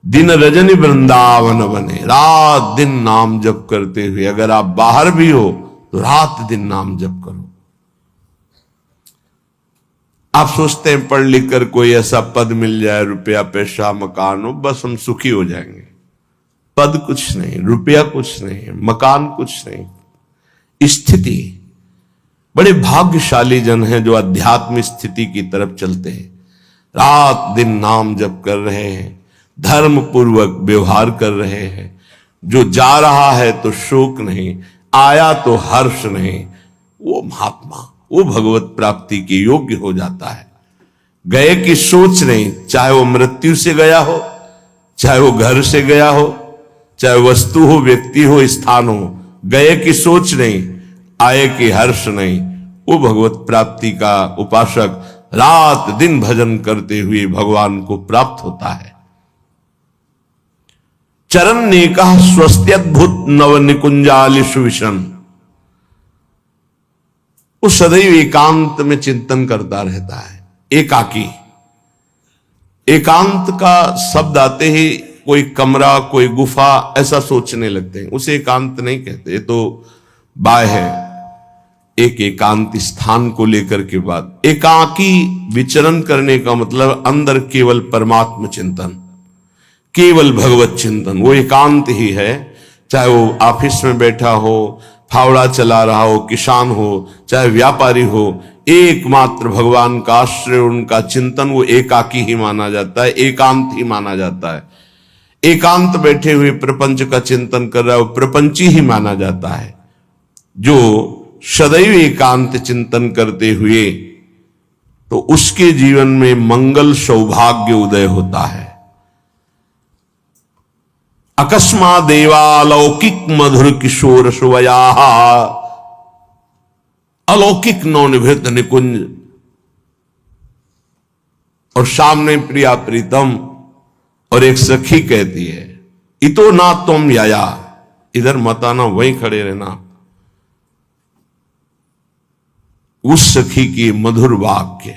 दिन रजनी वृंदावन बने, रात दिन नाम जप करते हुए, अगर आप बाहर भी हो तो रात दिन नाम जप करो। आप सोचते हैं पढ़ लिख कर कोई ऐसा पद मिल जाए, रुपया पैसा मकान हो, बस हम सुखी हो जाएंगे। पद कुछ नहीं, रुपया कुछ नहीं, मकान कुछ नहीं, स्थिति। बड़े भाग्यशाली जन हैं जो अध्यात्म स्थिति की तरफ चलते हैं, रात दिन नाम जप कर रहे हैं, धर्म पूर्वक व्यवहार कर रहे हैं। जो जा रहा है तो शोक नहीं, आया तो हर्ष नहीं, वो महात्मा, वो भगवत प्राप्ति के योग्य हो जाता है। गए की सोच नहीं, चाहे वो मृत्यु से गया हो, चाहे वो घर से गया हो, चाहे वस्तु हो, व्यक्ति हो, स्थान हो, गए की सोच नहीं, आए की हर्ष नहीं। वो भगवत प्राप्ति का उपासक रात दिन भजन करते हुए भगवान को प्राप्त होता है। चरण ने कहा स्वस्त्यद्भुत नव निकुंजालिषु विशन। वो सदैव एकांत में चिंतन करता रहता है, एकाकी। एकांत का शब्द आते ही कोई कमरा, कोई गुफा ऐसा सोचने लगते हैं, उसे एकांत नहीं कहते। ये तो बाय है, एक एकांत स्थान को लेकर के बात। एकाकी विचरण करने का मतलब अंदर केवल परमात्म चिंतन, केवल भगवत चिंतन, वो एकांत ही है। चाहे वो ऑफिस में बैठा हो, फावड़ा चला रहा हो, किसान हो, चाहे व्यापारी हो, एकमात्र भगवान का आश्रय, उनका चिंतन, वो एकाकी ही माना जाता है, एकांत ही माना जाता है। एकांत बैठे हुए प्रपंच का चिंतन कर रहा है, वो प्रपंची ही माना जाता है। जो सदैव एकांत चिंतन करते हुए, तो उसके जीवन में मंगल सौभाग्य उदय होता है। अकस्मा देवालौकिक मधुर किशोर सुवया, अलौकिक नवनिभृत निकुंज, और सामने प्रिया प्रीतम, और एक सखी कहती है, इतो ना तुम याया, इधर मत आना, वहीं खड़े रहना। उस सखी की मधुर वाक्य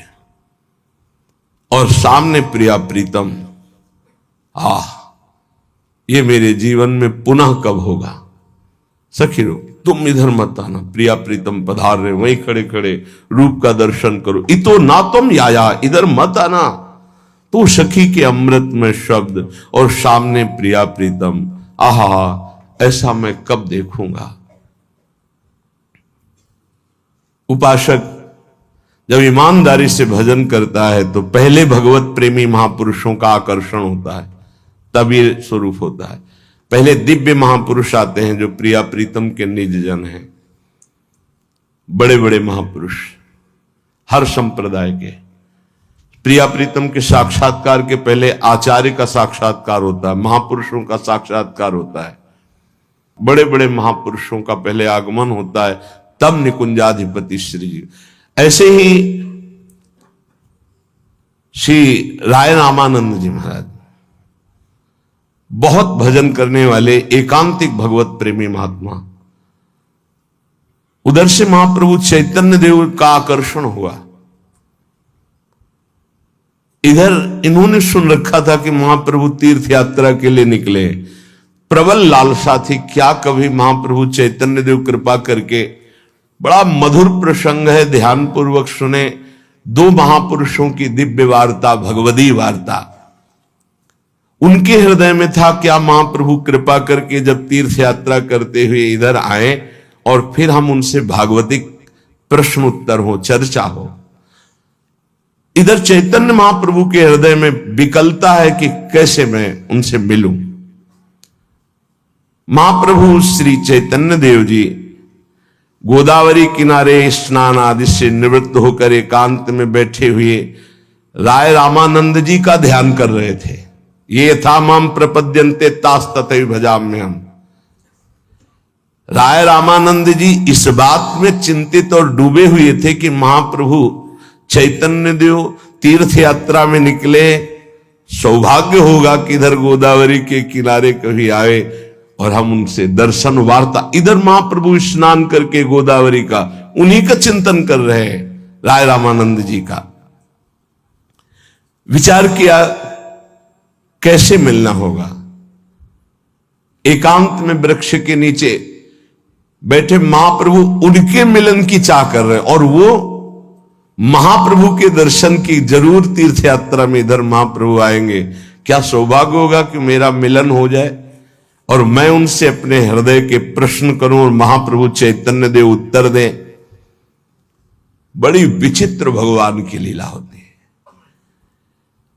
और सामने प्रिया प्रीतम, ये मेरे जीवन में पुनः कब होगा। सखी रो, तुम इधर मत आना, प्रिया प्रीतम पधार रहे, वहीं खड़े खड़े रूप का दर्शन करो। इतो ना तुम याया, इधर मत आना। तो सखी के अमृत में शब्द और सामने प्रिया प्रीतम, आहा, ऐसा मैं कब देखूंगा। उपासक जब ईमानदारी से भजन करता है तो पहले भगवत प्रेमी महापुरुषों का आकर्षण होता है, तब ये स्वरूप होता है। पहले दिव्य महापुरुष आते हैं जो प्रिया प्रीतम के निज जन हैं, बड़े बड़े महापुरुष हर संप्रदाय के। प्रिया प्रीतम के साक्षात्कार के पहले आचार्य का साक्षात्कार होता है, महापुरुषों का साक्षात्कार होता है, बड़े बड़े महापुरुषों का पहले आगमन होता है, तब निकुंजाधिपति श्री जी। ऐसे ही श्री राय रामानंद जी महाराज बहुत भजन करने वाले एकांतिक भगवत प्रेमी महात्मा, उधर से महाप्रभु चैतन्य देव का आकर्षण हुआ। इधर इन्होंने सुन रखा था कि महाप्रभु तीर्थ यात्रा के लिए निकले, प्रबल लालसा थी, क्या कभी महाप्रभु चैतन्य देव कृपा करके, बड़ा मधुर प्रसंग है, ध्यान पूर्वक सुने। दो महापुरुषों की दिव्य वार्ता, भगवदी वार्ता, उनके हृदय में था क्या महाप्रभु कृपा करके जब तीर्थ यात्रा करते हुए इधर आए और फिर हम उनसे भागवतिक प्रश्न उत्तर हो, चर्चा हो। इधर चैतन्य महाप्रभु के हृदय में विकलता है कि कैसे मैं उनसे मिलूं। महाप्रभु श्री चैतन्य देव जी गोदावरी किनारे स्नान आदि से निवृत्त होकर एकांत में बैठे हुए राय रामानंद जी का ध्यान कर रहे थे। ये था माम प्रपद्यन्ते तास तथैव भजाम्यहम्। राय रामानंद जी इस बात में चिंतित और डूबे हुए थे कि महाप्रभु चैतन्य देव तीर्थ यात्रा में निकले, सौभाग्य होगा कि इधर गोदावरी के किनारे कभी आए और हम उनसे दर्शन वार्ता। इधर महाप्रभु स्नान करके गोदावरी का उन्हीं का चिंतन कर रहे हैं, राय रामानंद जी का। विचार किया कैसे मिलना होगा। एकांत में वृक्ष के नीचे बैठे महाप्रभु उनके मिलन की चाह कर रहे हैं और वो महाप्रभु के दर्शन की जरूर तीर्थ यात्रा में इधर महाप्रभु आएंगे। क्या सौभाग्य होगा कि मेरा मिलन हो जाए और मैं उनसे अपने हृदय के प्रश्न करूं और महाप्रभु चैतन्य देव उत्तर दें। बड़ी विचित्र भगवान की लीला होती है।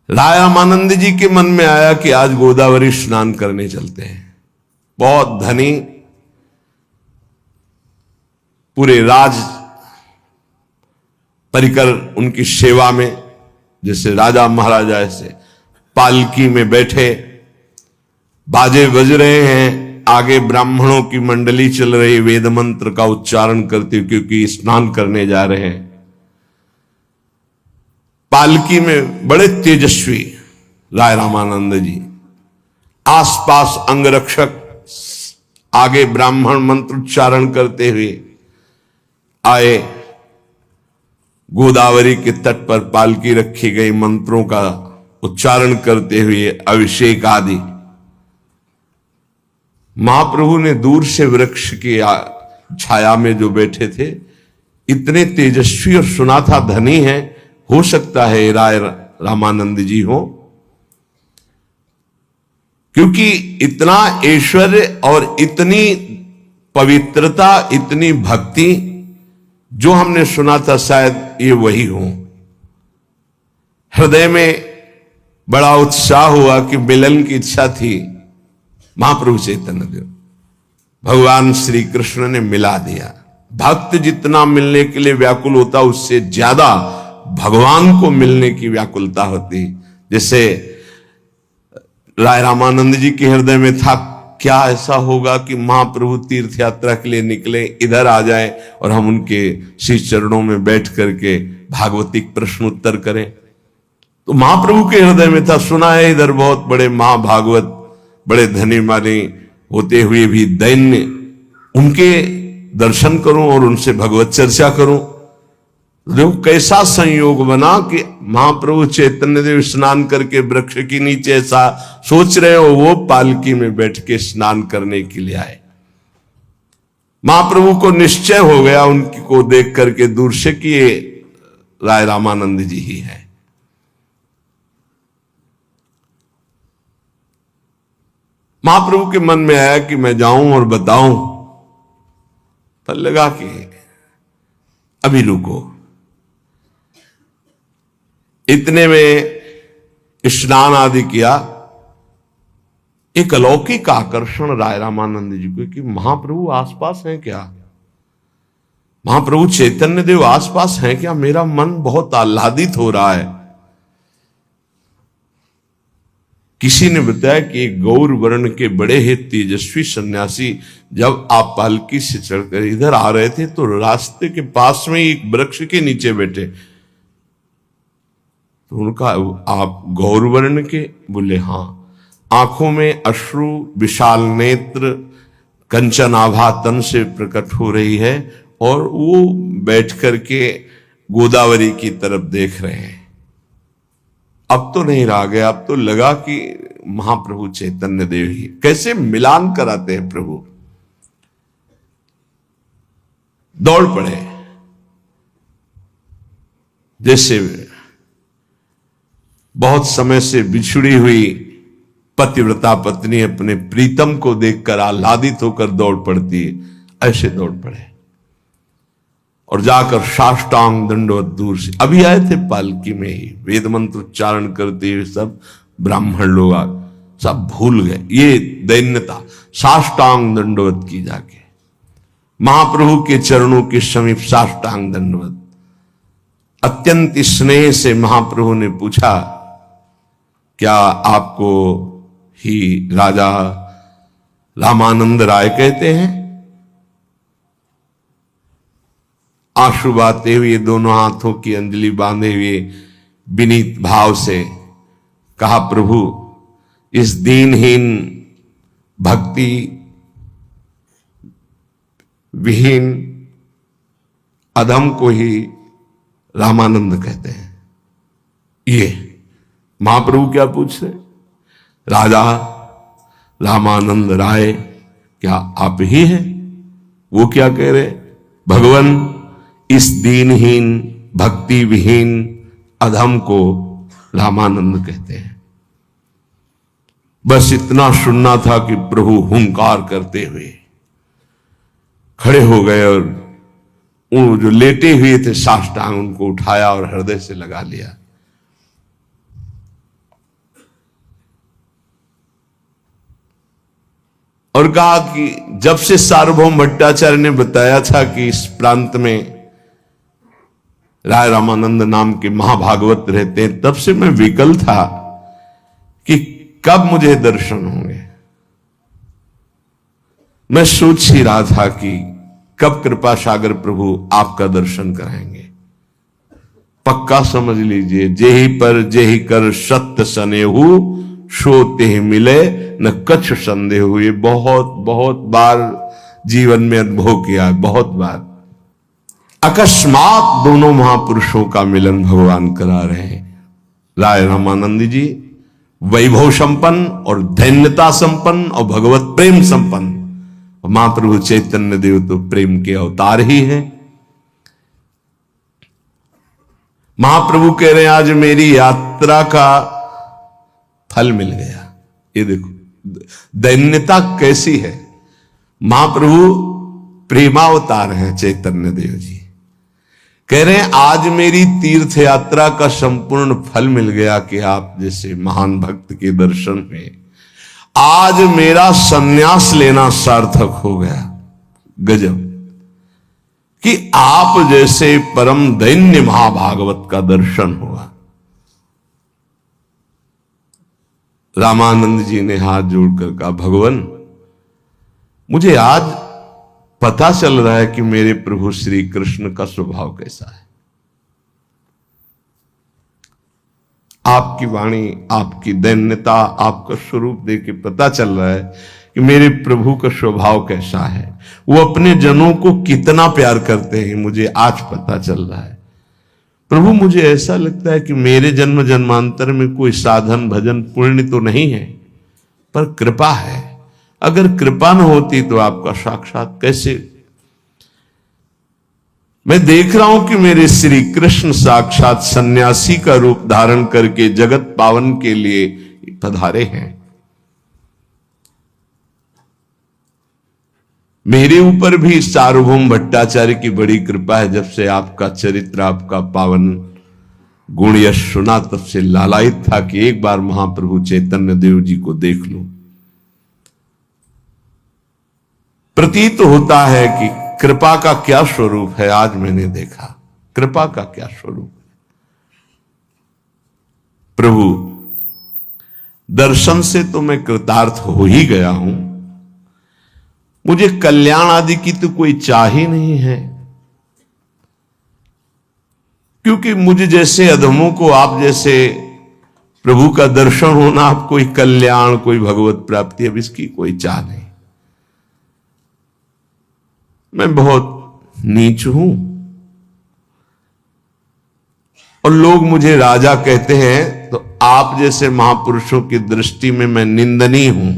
राय रामानंद जी के मन में आया कि आज गोदावरी स्नान करने चलते हैं। बहुत धनी, पूरे राज परिकर उनकी सेवा में, जैसे राजा महाराजा, ऐसे पालकी में बैठे, बाजे बज रहे हैं, आगे ब्राह्मणों की मंडली चल रही वेद मंत्र का उच्चारण करती हुई, क्योंकि स्नान करने जा रहे हैं। पालकी में बड़े तेजस्वी राय रामानंद जी, आसपास अंगरक्षक आगे ब्राह्मण मंत्र उच्चारण करते हुए आए। गोदावरी के तट पर पालकी रखी गई, मंत्रों का उच्चारण करते हुए अभिषेक आदि। महाप्रभु ने दूर से वृक्ष की छाया में जो बैठे थे, इतने तेजस्वी और सुना था धनी है, हो सकता है राय रामानंद जी हो, क्योंकि इतना ऐश्वर्य और इतनी पवित्रता, इतनी भक्ति जो हमने सुना था, शायद ये वही हो। हृदय में बड़ा उत्साह हुआ कि मिलन की इच्छा थी। महाप्रभु चैतन्य देव, भगवान श्री कृष्ण ने मिला दिया। भक्त जितना मिलने के लिए व्याकुल होता, उससे ज्यादा भगवान को मिलने की व्याकुलता होती। जैसे राय रामानंद जी के हृदय में था, क्या ऐसा होगा कि महाप्रभु तीर्थ यात्रा के लिए निकले, इधर आ जाए और हम उनके श्री चरणों में बैठ करके भागवतिक प्रश्न उत्तर करें। तो महाप्रभु के हृदय में था, सुना है इधर बहुत बड़े महाभागवत, बड़े धनी मानी होते हुए भी दैन्य उनके दर्शन करूं और उनसे भगवत चर्चा करूं। देखो कैसा संयोग बना कि महाप्रभु चैतन्य देव स्नान करके वृक्ष के नीचे ऐसा सोच रहे हो, वो पालकी में बैठ के स्नान करने के लिए आए। महाप्रभु को निश्चय हो गया उनकी को देख करके दूर से कि ये राय रामानंद जी ही है। महाप्रभु के मन में आया कि मैं जाऊं और बताऊं, पर लगा कि अभी रुको। इतने में स्नान आदि किया। एक अलौकिक आकर्षण राय रामानंद जी को कि महाप्रभु आसपास हैं क्या, महाप्रभु चैतन्य देव आसपास हैं क्या, मेरा मन बहुत आह्लादित हो रहा है। किसी ने बताया कि एक गौर वर्ण के बड़े ही तेजस्वी सन्यासी जब आप पालकी से चढ़कर इधर आ रहे थे तो रास्ते के पास में एक वृक्ष के नीचे बैठे। तो उनका आप गौर वर्ण के? बोले हाँ। आंखों में अश्रु, विशाल नेत्र, कंचन आभा तन से प्रकट हो रही है और वो बैठ करके गोदावरी की तरफ देख रहे हैं। अब तो नहीं रह गया, अब तो लगा कि महाप्रभु चैतन्य देव ही। कैसे मिलान कराते हैं प्रभु। दौड़ पड़े, जैसे बहुत समय से बिछुड़ी हुई पतिव्रता पत्नी अपने प्रीतम को देखकर आह्लादित होकर दौड़ पड़ती है, ऐसे दौड़ पड़े और जाकर साष्टांग दंडवत दूर से। अभी आए थे पालकी में ही, वेद मंत्र उच्चारण करते हुए सब ब्राह्मण लोग सब भूल गए ये दैन्यता। साष्टांग दंडवत की जाके महाप्रभु के चरणों के समीप साष्टांग दंडवत। अत्यंत स्नेह से महाप्रभु ने पूछा, क्या आपको ही राजा रामानंद राय कहते हैं? आंसू बहाते हुए दोनों हाथों की अंजलि बांधे हुए विनीत भाव से कहा, प्रभु इस दीनहीन भक्ति विहीन अधम को ही रामानंद कहते हैं। ये महाप्रभु क्या पूछ रहे? राजा रामानंद राय क्या आप ही हैं? वो क्या कह रहे? भगवान इस दीनहीन भक्ति विहीन अधम को रामानंद कहते हैं। बस इतना सुनना था कि प्रभु हुंकार करते हुए खड़े हो गए और उन जो लेटे हुए थे साष्टांग उनको उठाया और हृदय से लगा लिया। और कहा कि जब से सार्वभौम भट्टाचार्य ने बताया था कि इस प्रांत में राय रामानंद नाम के महाभागवत रहते हैं, तब से मैं विकल था कि कब मुझे दर्शन होंगे। मैं सोच ही रहा था कि कब कृपा सागर प्रभु आपका दर्शन कराएंगे। पक्का समझ लीजिए, जेहि पर जेहि कर सत्य सनेहु सो तेहि मिले न कछ संदेह हुए। बहुत बहुत बार जीवन में अनुभव किया, बहुत बार। अकस्मात दोनों महापुरुषों का मिलन भगवान करा रहे हैं। राय रामानंद जी वैभव संपन्न और धन्यता संपन्न और भगवत प्रेम संपन्न। महाप्रभु चैतन्य देव तो प्रेम के अवतार ही हैं। महाप्रभु कह रहे हैं आज मेरी यात्रा का फल मिल गया। ये देखो दैन्यता कैसी है। महाप्रभु प्रेमावतार हैं चैतन्य देव जी। कह रहे हैं आज मेरी तीर्थ यात्रा का संपूर्ण फल मिल गया कि आप जैसे महान भक्त के दर्शन में आज मेरा संन्यास लेना सार्थक हो गया। गजब कि आप जैसे परम दैन्य महाभागवत का दर्शन हुआ। रामानंद जी ने हाथ जोड़कर कहा, भगवान मुझे आज पता चल रहा है कि मेरे प्रभु श्री कृष्ण का स्वभाव कैसा है। आपकी वाणी, आपकी दैन्यता, आपका स्वरूप देख के पता चल रहा है कि मेरे प्रभु का स्वभाव कैसा है, वो अपने जनों को कितना प्यार करते हैं, मुझे आज पता चल रहा है। प्रभु मुझे ऐसा लगता है कि मेरे जन्म जन्मांतर में कोई साधन भजन पुण्य तो नहीं है, पर कृपा है। अगर कृपा न होती तो आपका साक्षात कैसे। मैं देख रहा हूं कि मेरे श्री कृष्ण साक्षात सन्यासी का रूप धारण करके जगत पावन के लिए पधारे हैं। मेरे ऊपर भी सार्वभौम भट्टाचार्य की बड़ी कृपा है। जब से आपका चरित्र, आपका पावन गुण यश सुना, तब से लालायित था कि एक बार महाप्रभु चैतन्य देव जी को देख लूं। प्रतीत होता है कि कृपा का क्या स्वरूप है, आज मैंने देखा कृपा का क्या स्वरूप है। प्रभु दर्शन से तो मैं कृतार्थ हो ही गया हूं, मुझे कल्याण आदि की तो कोई चाह ही नहीं है, क्योंकि मुझे जैसे अधमों को आप जैसे प्रभु का दर्शन होना, आप कोई कल्याण, कोई भगवत प्राप्ति, अब इसकी कोई चाह नहीं। मैं बहुत नीच हूं और लोग मुझे राजा कहते हैं, तो आप जैसे महापुरुषों की दृष्टि में मैं निंदनीय हूं,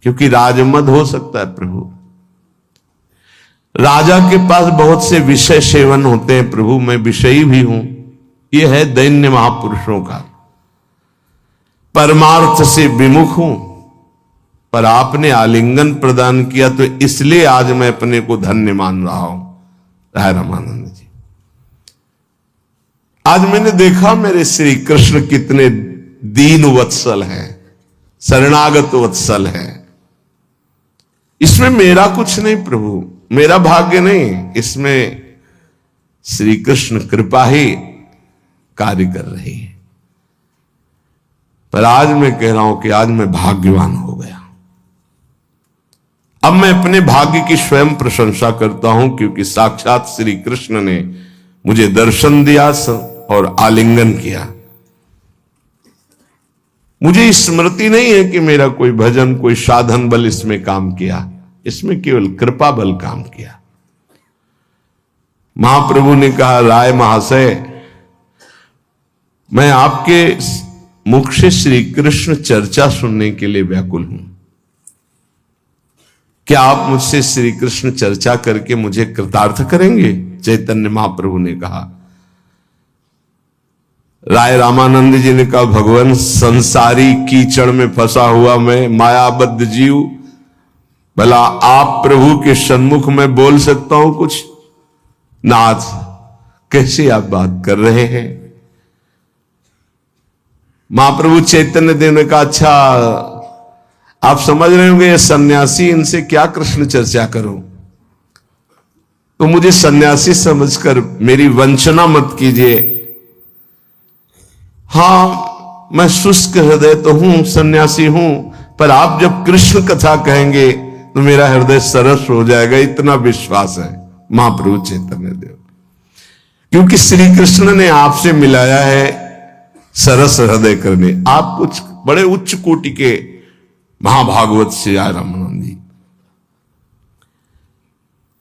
क्योंकि राजमद हो सकता है प्रभु। राजा के पास बहुत से विषय सेवन होते हैं प्रभु, मैं विषयी भी हूं। यह है दैन्य महापुरुषों का। परमार्थ से विमुख हूं, पर आपने आलिंगन प्रदान किया तो इसलिए आज मैं अपने को धन्य मान रहा हूं। राय रामानंद जी, आज मैंने देखा मेरे श्री कृष्ण कितने दीन वत्सल हैं, शरणागत वत्सल हैं। इसमें मेरा कुछ नहीं प्रभु, मेरा भाग्य नहीं, इसमें श्री कृष्ण कृपा ही कार्य कर रही है। पर आज मैं कह रहा हूं कि आज मैं भाग्यवान हो गया। अब मैं अपने भाग्य की स्वयं प्रशंसा करता हूं, क्योंकि साक्षात श्री कृष्ण ने मुझे दर्शन दिया और आलिंगन किया। मुझे स्मृति नहीं है कि मेरा कोई भजन, कोई साधन बल इसमें काम किया, इसमें केवल कृपा बल काम किया। महाप्रभु ने कहा, राय महाशय, मैं आपके मुख से श्री कृष्ण चर्चा सुनने के लिए व्याकुल हूं। क्या आप मुझसे श्री कृष्ण चर्चा करके मुझे कृतार्थ करेंगे? चैतन्य महाप्रभु ने कहा। राय रामानंद जी ने कहा, भगवान, संसारी कीचड़ में फंसा हुआ मैं मायाबद्ध जीव, भला आप प्रभु के सन्मुख में बोल सकता हूं कुछ? नाथ, कैसे आप बात कर रहे हैं? महाप्रभु चैतन्य देव ने कहा, अच्छा आप समझ रहे होंगे ये सन्यासी, इनसे क्या कृष्ण चर्चा करूं? तो मुझे सन्यासी समझकर मेरी वंचना मत कीजिए। हां, मैं शुष्क हृदय तो हूं, सन्यासी हूं, पर आप जब कृष्ण कथा कहेंगे तो मेरा हृदय सरस हो जाएगा, इतना विश्वास है। महाप्रभु चैतन्य देव, क्योंकि श्री कृष्ण ने आपसे मिलाया है सरस हृदय करने। आप कुछ बड़े उच्च कोटि के महाभागवत से आए रामानंद जी।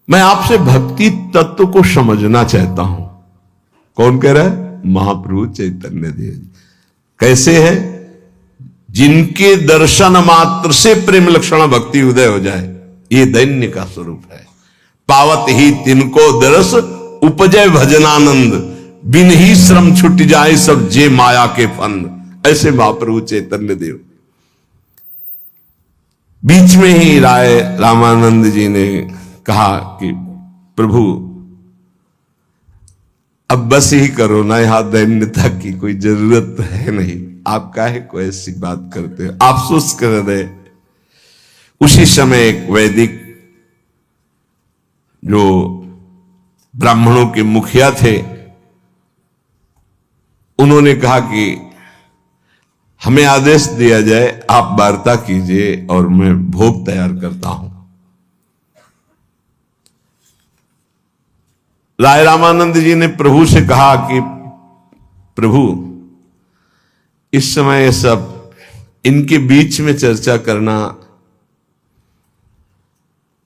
मैं आपसे भक्ति तत्व को समझना चाहता हूं। कौन कह रहा है? महाप्रभु चैतन्य देव जी। कैसे है? जिनके दर्शन मात्र से प्रेम लक्षण भक्ति उदय हो जाए, ये दैन्य का स्वरूप है। पावत ही तिनको दरस उपजय भजनानंद, बिन ही श्रम छुट जाए सब जे माया के फंद। ऐसे महाप्रभु चैतन्य देव। बीच में ही राय रामानंद जी ने कहा कि प्रभु अब बस ही करो ना, यहां दैन्यता की कोई जरूरत है नहीं। आप काहे को ऐसी बात करते हो? आप शुष्क हृदय। उसी समय एक वैदिक जो ब्राह्मणों के मुखिया थे, उन्होंने कहा कि हमें आदेश दिया जाए, आप वार्ता कीजिए और मैं भोग तैयार करता हूं। राय रामानंद जी ने प्रभु से कहा कि प्रभु, इस समय सब इनके बीच में चर्चा करना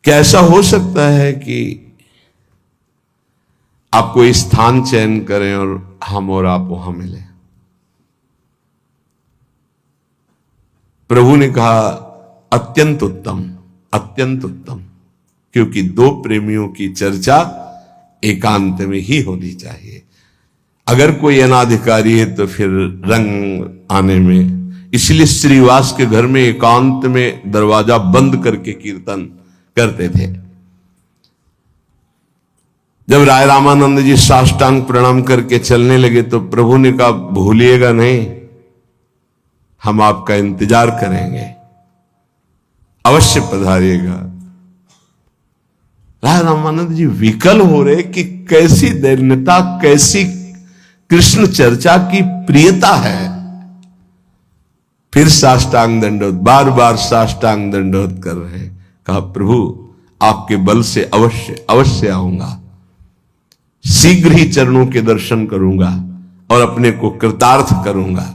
क्या ऐसा हो सकता है कि आप कोई स्थान चयन करें और हम और आप वहां मिले? प्रभु ने कहा अत्यंत उत्तम, अत्यंत उत्तम, क्योंकि दो प्रेमियों की चर्चा एकांत में ही होनी चाहिए। अगर कोई अनाधिकारी है तो फिर रंग आने में, इसलिए श्रीवास के घर में एकांत में दरवाजा बंद करके कीर्तन करते थे। जब राय रामानंद जी साष्टांग प्रणाम करके चलने लगे तो प्रभु ने कहा भूलिएगा नहीं, हम आपका इंतजार करेंगे, अवश्य पधारिएगा। राय रामानंद जी विकल हो रहे कि कैसी दैन्यता, कैसी कृष्ण चर्चा की प्रियता है। फिर साष्टांग दंडोत, बार बार साष्टांग दंडोत कर रहे। कहा प्रभु आपके बल से अवश्य अवश्य आऊंगा, शीघ्र ही चरणों के दर्शन करूंगा और अपने को कृतार्थ करूंगा।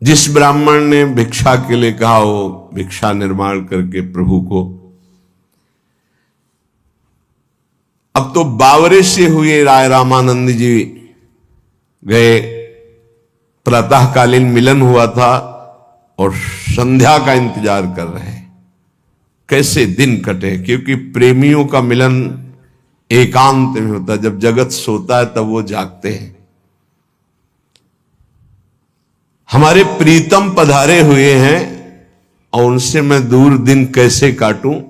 जिस ब्राह्मण ने भिक्षा के लिए कहा वो भिक्षा निर्माण करके प्रभु को, अब तो बावरे से हुए राय रामानंद जी गए, प्रातःकालीन मिलन हुआ था और संध्या का इंतजार कर रहे हैं कैसे दिन कटे, क्योंकि प्रेमियों का मिलन एकांत में होता है। जब जगत सोता है तब वो जागते हैं। हमारे प्रीतम पधारे हुए हैं और उनसे मैं दूर दिन कैसे काटूं।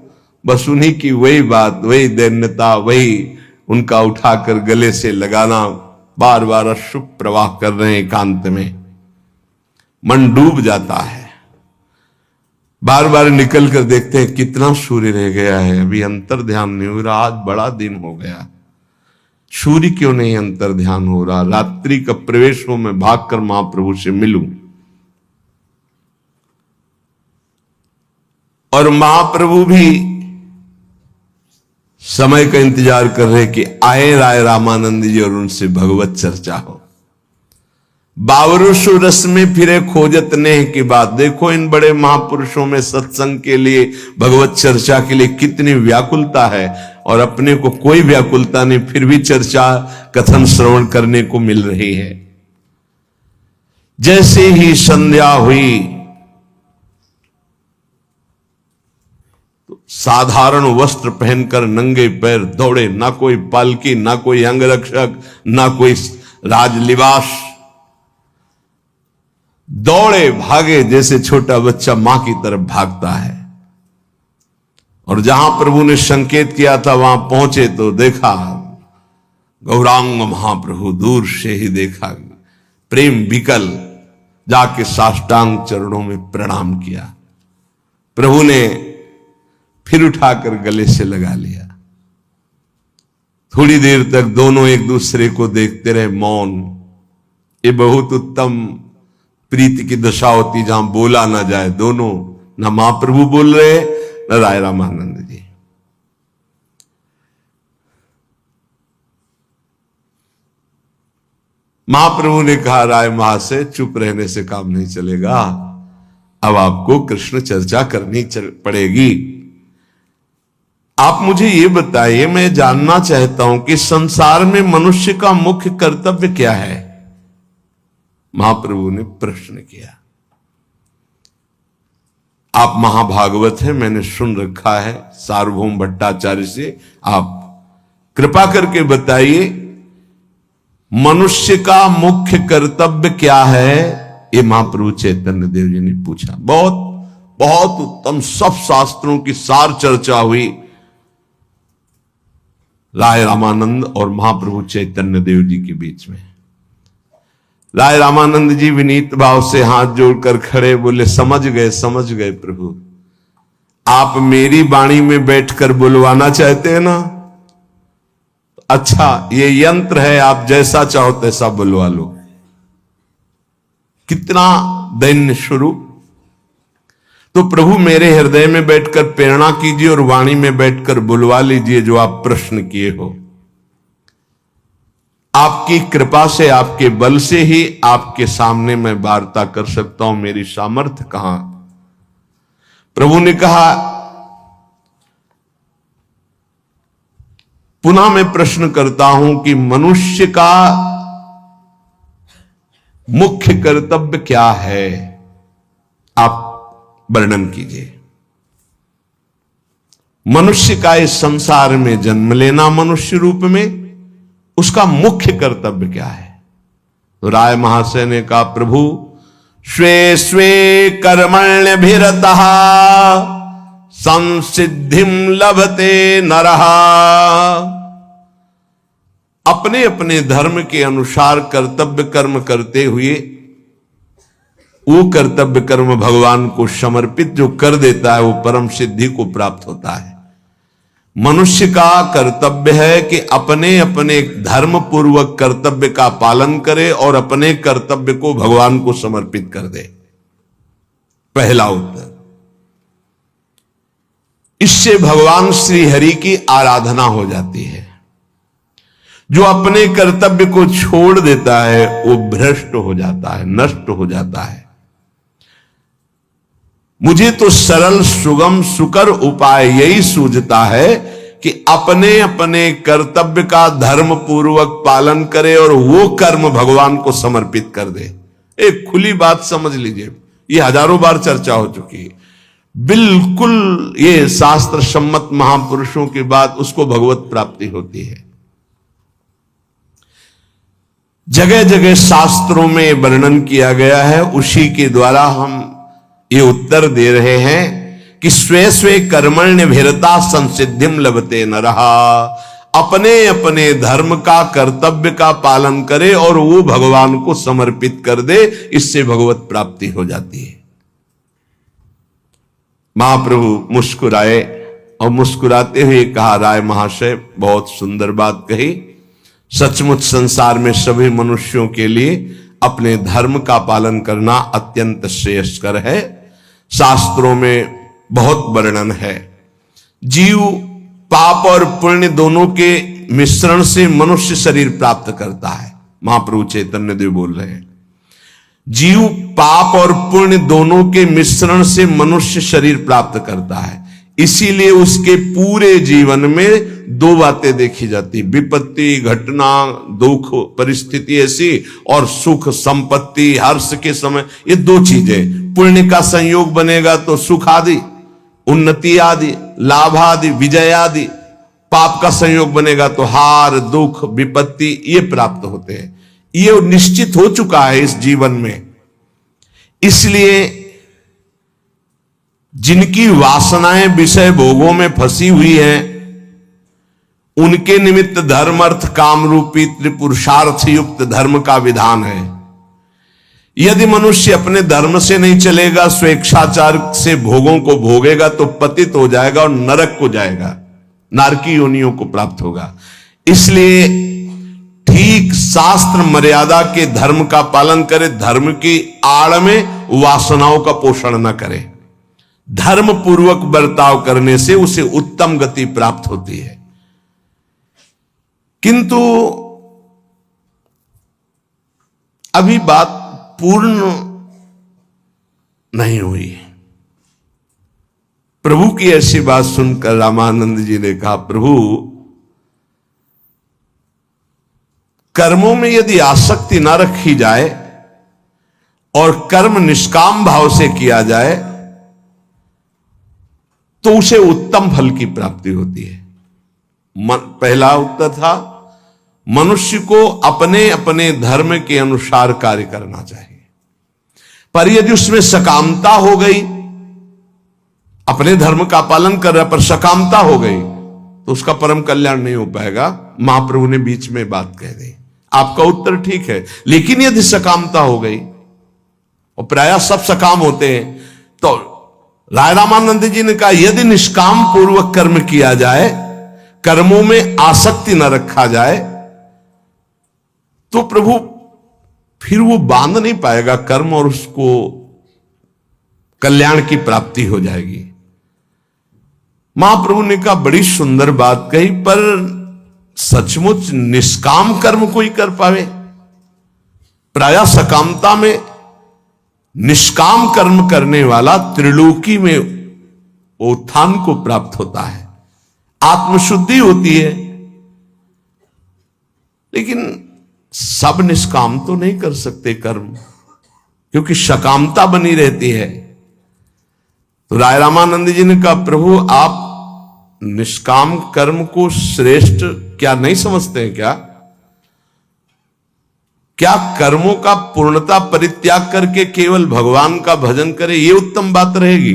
बस उन्हीं की वही बात, वही दैन्यता, वही उनका उठाकर गले से लगाना, बार बार अश्रु प्रवाह कर रहे हैं एकांत में। मन डूब जाता है। बार बार निकल कर देखते हैं कितना सूर्य रह गया है, अभी अंतर ध्यान नहीं हो रहा, आज बड़ा दिन हो गया, सूर्य क्यों नहीं अंतर ध्यान हो रहा। रात्रि का प्रवेश हो, मैं भागकर महाप्रभु से मिलूं। और महाप्रभु भी समय का इंतजार कर रहे कि आए राय रामानंद जी और उनसे भगवत चर्चा हो। बावरुषु रस में फिरे खोजत नेह की बात। देखो इन बड़े महापुरुषों में सत्संग के लिए, भगवत चर्चा के लिए कितनी व्याकुलता है, और अपने को कोई व्याकुलता नहीं, फिर भी चर्चा कथन श्रवण करने को मिल रही है। जैसे ही संध्या हुई तो साधारण वस्त्र पहनकर नंगे पैर दौड़े, ना कोई पालकी, ना कोई अंगरक्षक, ना कोई राजलिबास, दौड़े भागे जैसे छोटा बच्चा मां की तरफ भागता है। और जहां प्रभु ने संकेत किया था वहां पहुंचे तो देखा गौरांग महाप्रभु, दूर से ही देखा, प्रेम विकल, जाके साष्टांग चरणों में प्रणाम किया। प्रभु ने फिर उठाकर गले से लगा लिया। थोड़ी देर तक दोनों एक दूसरे को देखते रहे, मौन। ये बहुत उत्तम प्रीति की दशा होती जहां बोला ना जाए। दोनों, ना महाप्रभु बोल रहे न राय रामानंद जी। महाप्रभु ने कहा राय महाशय चुप रहने से काम नहीं चलेगा, अब आपको कृष्ण चर्चा करनी पड़ेगी। आप मुझे ये बताइए, मैं जानना चाहता हूं कि संसार में मनुष्य का मुख्य कर्तव्य क्या है। महाप्रभु ने प्रश्न किया। आप महाभागवत हैं, मैंने सुन रखा है सार्वभौम भट्टाचार्य से, आप कृपा करके बताइए मनुष्य का मुख्य कर्तव्य क्या है। ये महाप्रभु चैतन्य देव जी ने पूछा। बहुत बहुत उत्तम, सब शास्त्रों की सार चर्चा हुई राय रामानंद और महाप्रभु चैतन्य देव जी के बीच में। राय रामानंद जी विनीत भाव से हाथ जोड़कर खड़े, बोले समझ गए प्रभु, आप मेरी वाणी में बैठकर बुलवाना चाहते हैं ना, अच्छा ये यंत्र है, आप जैसा चाहो तैसा बुलवा लो। कितना दैन्य स्वरूप। तो प्रभु मेरे हृदय में बैठकर प्रेरणा कीजिए और वाणी में बैठकर बुलवा लीजिए जो आप प्रश्न किए हो। आपकी कृपा से, आपके बल से ही आपके सामने मैं वार्ता कर सकता हूं, मेरी सामर्थ्य कहां। प्रभु ने कहा पुनः मैं प्रश्न करता हूं कि मनुष्य का मुख्य कर्तव्य क्या है, आप वर्णन कीजिए। मनुष्य का इस संसार में जन्म लेना, मनुष्य रूप में, उसका मुख्य कर्तव्य क्या है? तो राय महाशय ने कहा, प्रभु स्वे स्वे कर्मण्यभिरतः संसिद्धिं लभते नरः। अपने अपने धर्म के अनुसार कर्तव्य कर्म करते हुए वो कर्तव्य कर्म भगवान को समर्पित जो कर देता है वो परम सिद्धि को प्राप्त होता है। मनुष्य का कर्तव्य है कि अपने अपने धर्म पूर्वक कर्तव्य का पालन करे और अपने कर्तव्य को भगवान को समर्पित कर दे। पहला उत्तर। इससे भगवान श्री हरि की आराधना हो जाती है। जो अपने कर्तव्य को छोड़ देता है वो भ्रष्ट हो जाता है, नष्ट हो जाता है। मुझे तो सरल सुगम सुकर उपाय यही सूझता है कि अपने अपने कर्तव्य का धर्म पूर्वक पालन करे और वो कर्म भगवान को समर्पित कर दे। एक खुली बात समझ लीजिए, ये हजारों बार चर्चा हो चुकी है। बिल्कुल ये शास्त्र सम्मत महापुरुषों की बात, उसको भगवत प्राप्ति होती है। जगह जगह शास्त्रों में वर्णन किया गया है, उसी के द्वारा हम ये उत्तर दे रहे हैं कि स्वे स्वे कर्मण्यभिरता संसिद्धिम लभते नरः। अपने अपने धर्म का कर्तव्य का पालन करे और वो भगवान को समर्पित कर दे, इससे भगवत प्राप्ति हो जाती है। महाप्रभु मुस्कुराए और मुस्कुराते हुए कहा, राय महाशय बहुत सुंदर बात कही। सचमुच संसार में सभी मनुष्यों के लिए अपने धर्म का पालन करना अत्यंत श्रेयस्कर है। शास्त्रों में बहुत वर्णन है। जीव पाप और पुण्य दोनों के मिश्रण से मनुष्य शरीर प्राप्त करता है। महाप्रभु चैतन्य देव बोल रहे हैं, जीव पाप और पुण्य दोनों के मिश्रण से मनुष्य शरीर प्राप्त करता है। इसीलिए उसके पूरे जीवन में दो बातें देखी जाती, विपत्ति, घटना, दुख, परिस्थिति ऐसी, और सुख, संपत्ति, हर्ष के समय। ये दो चीजें, पुण्य का संयोग बनेगा तो सुख आदि, उन्नति आदि, लाभ आदि, विजय आदि। पाप का संयोग बनेगा तो हार, दुख, विपत्ति ये प्राप्त होते हैं। ये निश्चित हो चुका है इस जीवन में। इसलिए जिनकी वासनाएं विषय भोगों में फंसी हुई हैं, उनके निमित्त धर्म अर्थ काम रूपी त्रिपुरुषार्थ युक्त धर्म का विधान है। यदि मनुष्य अपने धर्म से नहीं चलेगा, स्वेच्छाचार से भोगों को भोगेगा तो पतित हो जाएगा और नरक को जाएगा, नारकी योनियों को प्राप्त होगा। इसलिए ठीक शास्त्र मर्यादा के धर्म का पालन करे, धर्म की आड़ में वासनाओं का पोषण न करे। धर्म पूर्वक बर्ताव करने से उसे उत्तम गति प्राप्त होती है। किंतु अभी बात पूर्ण नहीं हुई। प्रभु की ऐसी बात सुनकर रामानंद जी ने कहा, प्रभु कर्मों में यदि आसक्ति ना रखी जाए और कर्म निष्काम भाव से किया जाए तो उसे उत्तम फल की प्राप्ति होती है। पहला उत्तर था, मनुष्य को अपने अपने धर्म के अनुसार कार्य करना चाहिए, पर यदि उसमें सकामता हो गई, अपने धर्म का पालन कर रहा पर सकामता हो गई तो उसका परम कल्याण नहीं हो पाएगा। महाप्रभु ने बीच में बात कह दी। आपका उत्तर ठीक है, लेकिन यदि सकामता हो गई, और प्रायः सब सकाम होते हैं, तो राय रामानंद जी ने कहा, यदि निष्काम पूर्वक कर्म किया जाए, कर्मों में आसक्ति न रखा जाए, तो प्रभु फिर वो बांध नहीं पाएगा कर्म और उसको कल्याण की प्राप्ति हो जाएगी। महाप्रभु ने कहा, बड़ी सुंदर बात कही, पर सचमुच निष्काम कर्म कोई कर पावे? प्रायः सकामता में निष्काम कर्म करने वाला त्रिलोकी में उत्थान को प्राप्त होता है, आत्मशुद्धि होती है, लेकिन सब निष्काम तो नहीं कर सकते कर्म, क्योंकि सकामता बनी रहती है। तो राय रामानंद जी ने कहा, प्रभु आप निष्काम कर्म को श्रेष्ठ क्या नहीं समझते हैं क्या? क्या कर्मों का पूर्णता परित्याग करके केवल भगवान का भजन करे, ये उत्तम बात रहेगी?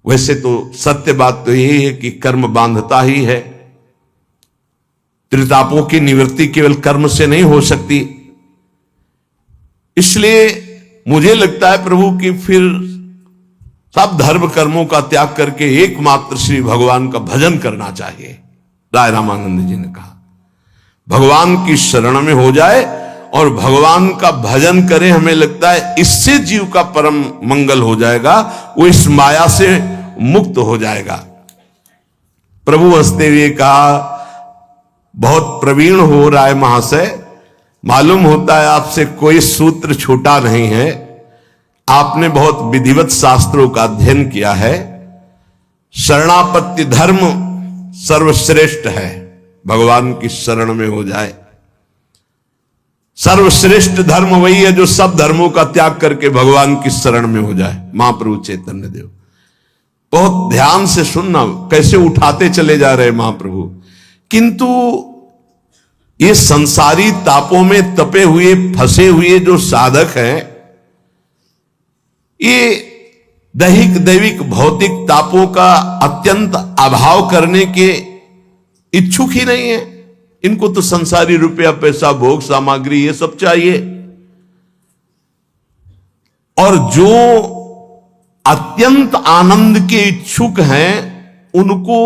वैसे तो सत्य बात तो यही है कि कर्म बांधता ही है। त्रितापों की निवृत्ति केवल कर्म से नहीं हो सकती। इसलिए मुझे लगता है प्रभु कि फिर सब धर्म कर्मों का त्याग करके एकमात्र श्री भगवान का भजन करना चाहिए। राय रामानंद जी ने कहा भगवान की शरण में हो जाए और भगवान का भजन करें। हमें लगता है इससे जीव का परम मंगल हो जाएगा, वो इस माया से मुक्त हो जाएगा। प्रभु हंसते हुए कहा, बहुत प्रवीण हो राय महाशय, मालूम होता है आपसे कोई सूत्र छूटा नहीं है। आपने बहुत विधिवत शास्त्रों का अध्ययन किया है। शरणापत्ति धर्म सर्वश्रेष्ठ है, भगवान की शरण में हो जाए। सर्वश्रेष्ठ धर्म वही है जो सब धर्मों का त्याग करके भगवान की शरण में हो जाए। महाप्रभु चैतन्य देव, बहुत ध्यान से सुनना, कैसे उठाते चले जा रहे महाप्रभु। किंतु ये संसारी तापों में तपे हुए फंसे हुए जो साधक हैं, ये दैहिक दैविक भौतिक तापों का अत्यंत अभाव करने के इच्छुक ही नहीं है। इनको तो संसारी रुपया पैसा भोग सामग्री ये सब चाहिए। और जो अत्यंत आनंद के इच्छुक हैं, उनको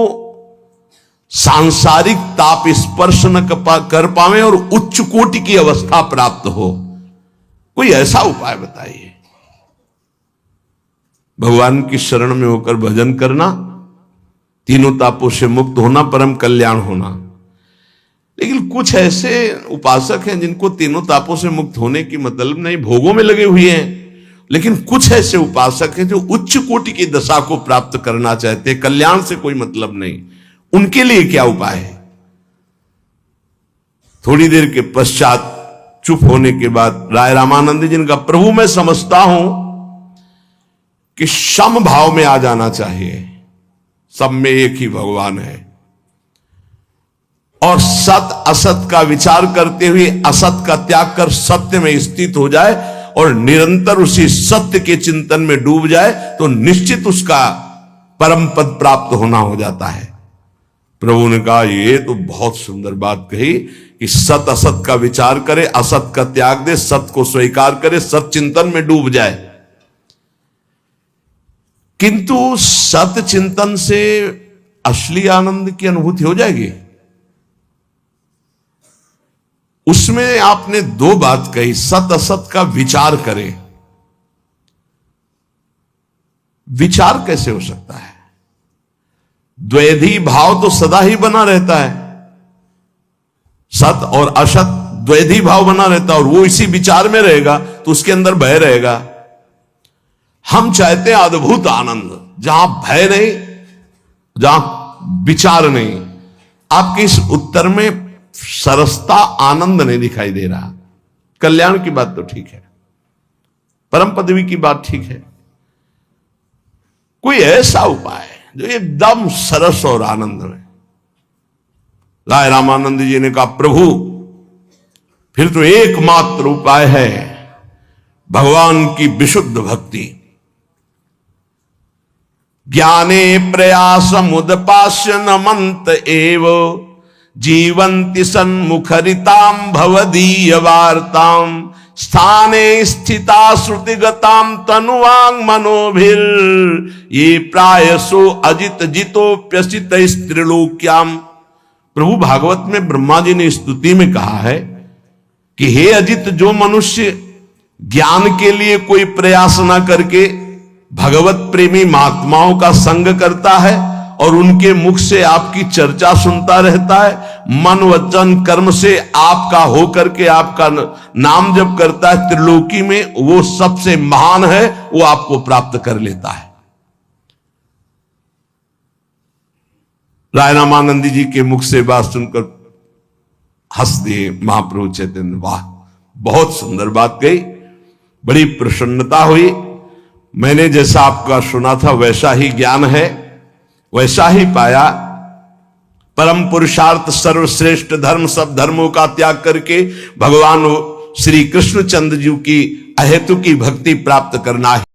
सांसारिक ताप स्पर्श न कर पावे और उच्च कोटि की अवस्था प्राप्त हो, कोई ऐसा उपाय बताइए। भगवान की शरण में होकर भजन करना, तीनों तापों से मुक्त होना, परम कल्याण होना। लेकिन कुछ ऐसे उपासक हैं जिनको तीनों तापों से मुक्त होने की मतलब नहीं, भोगों में लगे हुए हैं। लेकिन कुछ ऐसे उपासक हैं जो उच्च कोटि की दशा को प्राप्त करना चाहते हैं, कल्याण से कोई मतलब नहीं। उनके लिए क्या उपाय है? थोड़ी देर के पश्चात चुप होने के बाद राय रामानंद जी ने कहा, प्रभु मैं समझता हूं कि सम भाव में आ जाना चाहिए। सब में एक ही भगवान है और सत असत का विचार करते हुए असत का त्याग कर सत्य में स्थित हो जाए और निरंतर उसी सत्य के चिंतन में डूब जाए तो निश्चित उसका परम पद प्राप्त होना हो जाता है। प्रभु ने कहा, ये तो बहुत सुंदर बात कही कि सत असत का विचार करे, असत का त्याग दे, सत को स्वीकार करे, सत चिंतन में डूब जाए। किंतु सत चिंतन से असली आनंद की अनुभूति हो जाएगी? उसमें आपने दो बात कही, सत असत का विचार करें। विचार कैसे हो सकता है? द्वैधी भाव तो सदा ही बना रहता है। सत और असत द्वैधी भाव बना रहता है और वो इसी विचार में रहेगा तो उसके अंदर भय रहेगा। हम चाहते हैं अद्भुत आनंद, जहां भय नहीं, जहां विचार नहीं। आपके इस उत्तर में सरसता आनंद नहीं दिखाई दे रहा। कल्याण की बात तो ठीक है, परम पदवी की बात ठीक है, कोई ऐसा उपाय जो एकदम सरस और आनंद में। राय रामानंद जी ने कहा, प्रभु फिर तो एकमात्र उपाय है भगवान की विशुद्ध भक्ति। ज्ञाने प्रयास मुदपास्य नमंत एव जीवंति सन्मुखरिताम भवदीय वार्ताम स्थाने स्थिता श्रुतिगताम तनुवांग मनोभिर ये प्रायसो अजित जितोप्यसित स्त्रिलोक्याम। प्रभु भागवत में ब्रह्मा जी ने स्तुति में कहा है कि हे अजित, जो मनुष्य ज्ञान के लिए कोई प्रयास ना करके भगवत प्रेमी महात्माओं का संग करता है और उनके मुख से आपकी चर्चा सुनता रहता है, मन वचन कर्म से आपका होकर के आपका नाम जप करता है, त्रिलोकी में वो सबसे महान है, वो आपको प्राप्त कर लेता है। राय रामानंद जी के मुख से बात सुनकर हंस दिए महाप्रभु चैतन्य। वाह, बहुत सुंदर बात कही, बड़ी प्रसन्नता हुई। मैंने जैसा आपका सुना था वैसा ही ज्ञान है, वैसा ही पाया। परम पुरुषार्थ सर्वश्रेष्ठ धर्म, सब धर्मों का त्याग करके भगवान श्री कृष्णचंद्र जी की अहेतु की भक्ति प्राप्त करना है।